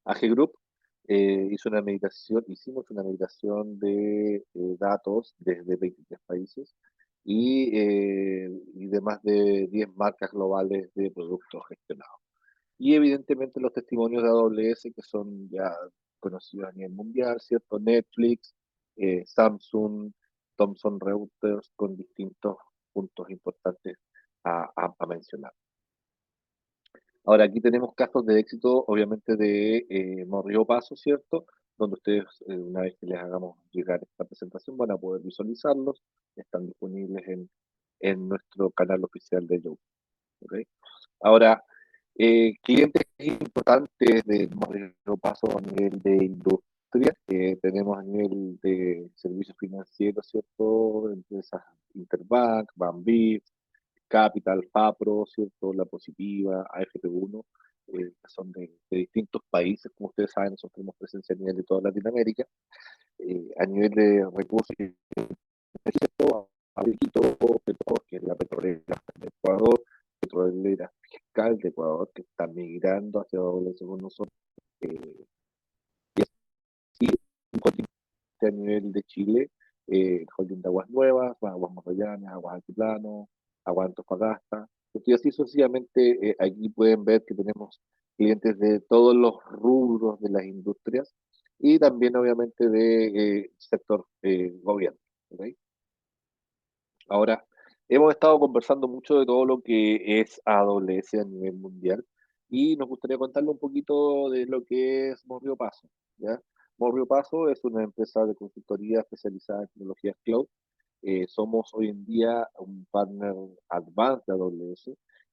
AG Group hicimos una migración de datos desde 23 países y de más de 10 marcas globales de productos gestionados. Y evidentemente los testimonios de AWS que son ya conocidos a nivel mundial, ¿cierto? Netflix, Samsung, Thomson Reuters, con distintos puntos importantes a mencionar. Ahora, aquí tenemos casos de éxito, obviamente, de Morrillo Paso, ¿cierto? Donde ustedes, una vez que les hagamos llegar esta presentación, van a poder visualizarlos. Están disponibles en nuestro canal oficial de YouTube. ¿Ok? Ahora, clientes importantes de Morrillo Paso a nivel de industria, tenemos a nivel de servicios financieros, ¿cierto? Empresas Interbank, Banbif, Capital, FAPRO, ¿cierto? La Positiva, AFP1, que son de distintos países. Como ustedes saben, nosotros tenemos presencia a nivel de toda Latinoamérica. A nivel de recursos, Abriquito, Petro, que es la petrolera de Ecuador, petrolera fiscal de Ecuador, que está migrando hacia WS con nosotros. Eh, y un continente a nivel de Chile, el holding de Aguas Nuevas, Aguas Magallanes, Aguas Altiplano, Aguas Antofagasta. Y así sucesivamente, aquí pueden ver que tenemos clientes de todos los rubros de las industrias y también obviamente de sector gobierno. ¿Ok? Ahora, hemos estado conversando mucho de todo lo que es AWS a nivel mundial y nos gustaría contarle un poquito de lo que es Morrio Paso, ¿ya? Morrio Paso es una empresa de consultoría especializada en tecnologías cloud. Somos hoy en día un partner advanced de AWS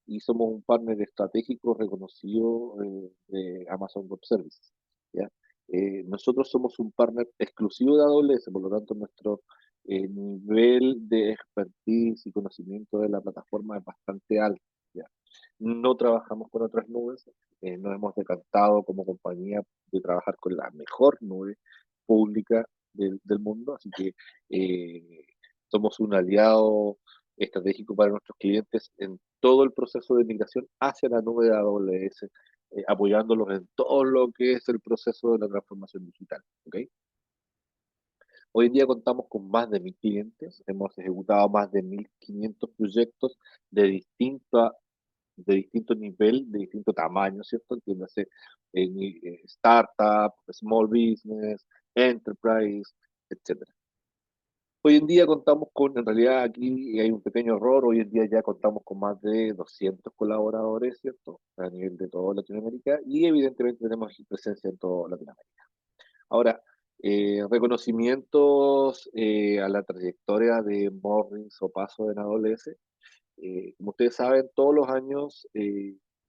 y somos un partner estratégico reconocido de Amazon Web Services, ¿ya? Nosotros somos un partner exclusivo de AWS, por lo tanto nuestro nivel de expertise y conocimiento de la plataforma es bastante alto. ¿Ya? No trabajamos con otras nubes, nos hemos decantado como compañía de trabajar con la mejor nube pública del mundo, así que somos un aliado estratégico para nuestros clientes en todo el proceso de migración hacia la nube de AWS, apoyándolos en todo lo que es el proceso de la transformación digital. ¿Okay? Hoy en día contamos con más de 1.000 clientes, hemos ejecutado más de 1.500 proyectos de de distinto nivel, de distinto tamaño, ¿cierto? Entiéndase, startup, small business, enterprise, etcétera. Hoy en día contamos con, en realidad aquí hay un pequeño error, hoy en día ya contamos con más de 200 colaboradores, ¿cierto? A nivel de toda Latinoamérica y evidentemente tenemos presencia en toda Latinoamérica. Ahora, reconocimientos a la trayectoria de Morris o Paso en AWS. Como ustedes saben, todos los años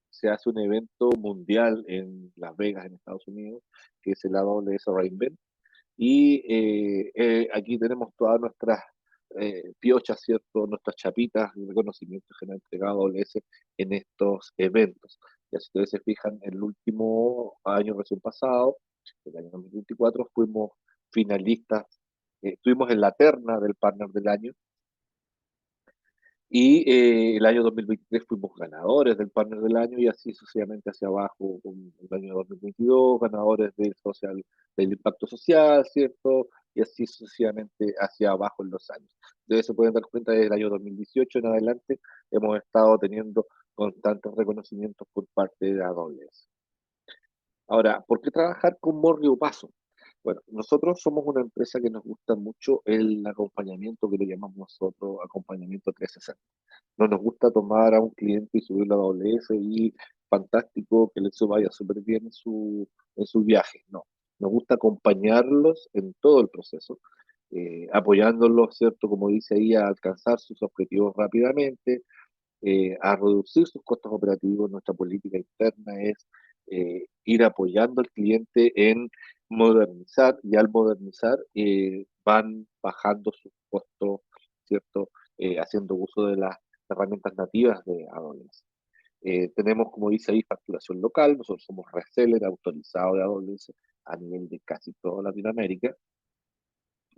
se hace un evento mundial en Las Vegas, en Estados Unidos, que es el AWS re:Invent. Y aquí tenemos todas nuestras piochas, ¿cierto? Nuestras chapitas de reconocimiento que nos ha entregado AWS en estos eventos. Ya si ustedes se fijan, el último año recién pasado, el año 2024, fuimos finalistas, estuvimos en la terna del Partner del Año y el año 2023 fuimos ganadores del Partner del Año y así sucesivamente hacia abajo, con el año 2022, ganadores del impacto social, ¿cierto? Y así sucesivamente hacia abajo en los años. Entonces se pueden dar cuenta desde el año 2018 en adelante hemos estado teniendo constantes reconocimientos por parte de AWS. Ahora, ¿por qué trabajar con Morri o Paso? Bueno, nosotros somos una empresa que nos gusta mucho el acompañamiento que le llamamos nosotros acompañamiento 360. No nos gusta tomar a un cliente y subirlo a AWS y fantástico que le vaya súper bien en su viaje. No, nos gusta acompañarlos en todo el proceso, apoyándolos, ¿cierto? Como dice ahí, a alcanzar sus objetivos rápidamente, a reducir sus costos operativos. Nuestra política interna es ir apoyando al cliente en modernizar y al modernizar van bajando sus costos, ¿cierto? Haciendo uso de las herramientas nativas de AWS. Tenemos, como dice ahí, facturación local. Nosotros somos reseller autorizado de AWS a nivel de casi toda Latinoamérica.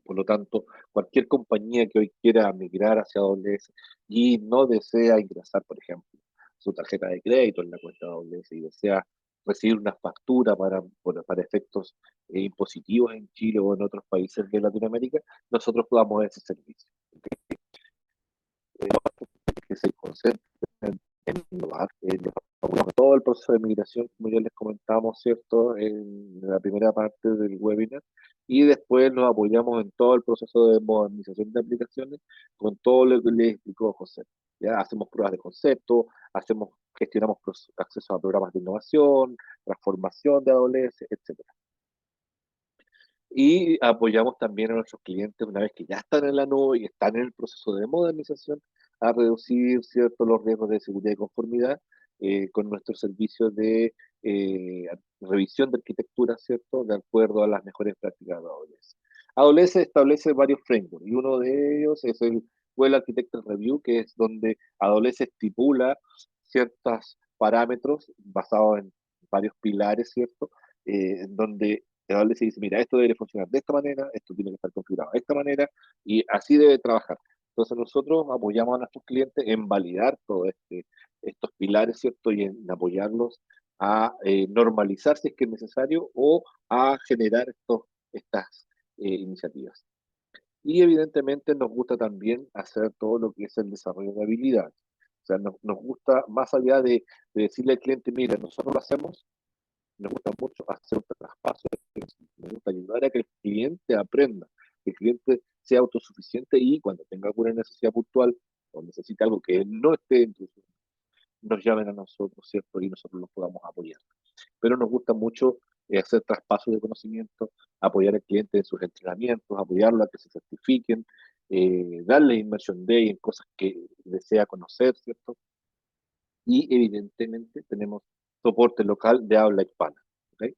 Por lo tanto, cualquier compañía que hoy quiera migrar hacia AWS y no desea ingresar, por ejemplo, su tarjeta de crédito en la cuenta de AWS y desea recibir una factura para efectos impositivos en Chile o en otros países de Latinoamérica, nosotros damos ese servicio. Que se concentren en innovar, en todo el proceso de migración, como ya les comentamos, ¿cierto?, en la primera parte del webinar, y después nos apoyamos en todo el proceso de modernización de aplicaciones con todo lo que les explicó José. ¿Ya? Hacemos pruebas de concepto, gestionamos acceso a programas de innovación, transformación de AWS, etcétera. Y apoyamos también a nuestros clientes una vez que ya están en la nube y están en el proceso de modernización a reducir, ¿cierto?, los riesgos de seguridad y conformidad con nuestros servicios de revisión de arquitectura, ¿cierto?, de acuerdo a las mejores prácticas de AWS. AWS establece varios frameworks y uno de ellos es el Well Architected Review, que es donde AWS estipula ciertos parámetros basados en varios pilares, ¿cierto?, donde AWS dice, mira, esto debe funcionar de esta manera, esto tiene que estar configurado de esta manera, y así debe trabajar. Entonces nosotros apoyamos a nuestros clientes en validar todos estos pilares, ¿cierto? Y en apoyarlos a normalizar si es que es necesario o a generar estas iniciativas. Y evidentemente nos gusta también hacer todo lo que es el desarrollo de habilidades. O sea, nos gusta, más allá de decirle al cliente, mira, nosotros lo hacemos, me gusta mucho hacer un traspaso, me gusta ayudar a que el cliente aprenda, que el cliente sea autosuficiente y cuando tenga alguna necesidad puntual o necesite algo que no esté en su, nos llamen a nosotros, ¿cierto? Y nosotros los podamos apoyar. Pero nos gusta mucho hacer traspasos de conocimiento, apoyar al cliente en sus entrenamientos, apoyarlo a que se certifiquen, darle inmersion day en cosas que desea conocer, ¿cierto? Y evidentemente tenemos soporte local de habla hispana. ¿Okay?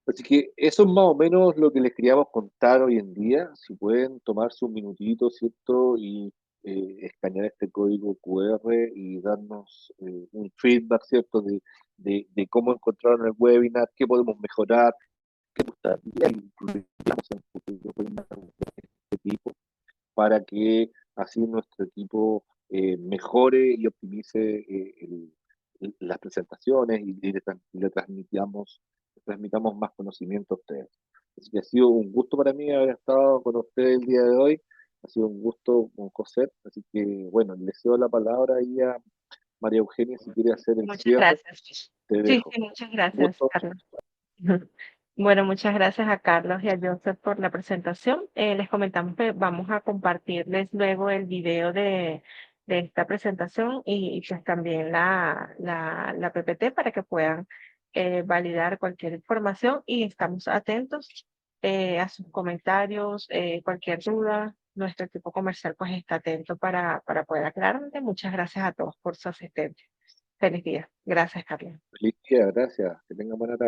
Así que eso es más o menos lo que les queríamos contar hoy en día. Si pueden tomarse un minutito, ¿cierto? Y escanear este código QR y darnos un feedback, ¿cierto? De cómo encontraron el webinar, qué podemos mejorar, qué gustaría incluir en futuros webinars de este tipo, para que así nuestro equipo mejore y optimice las presentaciones y le transmitamos más conocimiento a ustedes. Así que ha sido un gusto para mí haber estado con ustedes el día de hoy. Ha sido un gusto con José. Así que, bueno, le cedo la palabra ahí a María Eugenia si quiere hacer el Muchas cierre. gracias. Te Sí, dejo. sí, muchas Un gracias, gusto. Carlos. Bueno, muchas gracias a Carlos y a Joseph por la presentación. Les comentamos que vamos a compartirles luego el video de esta presentación y pues también la PPT para que puedan validar cualquier información y estamos atentos a sus comentarios, cualquier duda. Nuestro equipo comercial pues está atento para poder aclararle. Muchas gracias a todos por su asistencia. Feliz día. Gracias, Carlos. Feliz día, gracias. Que tengan buena tarde.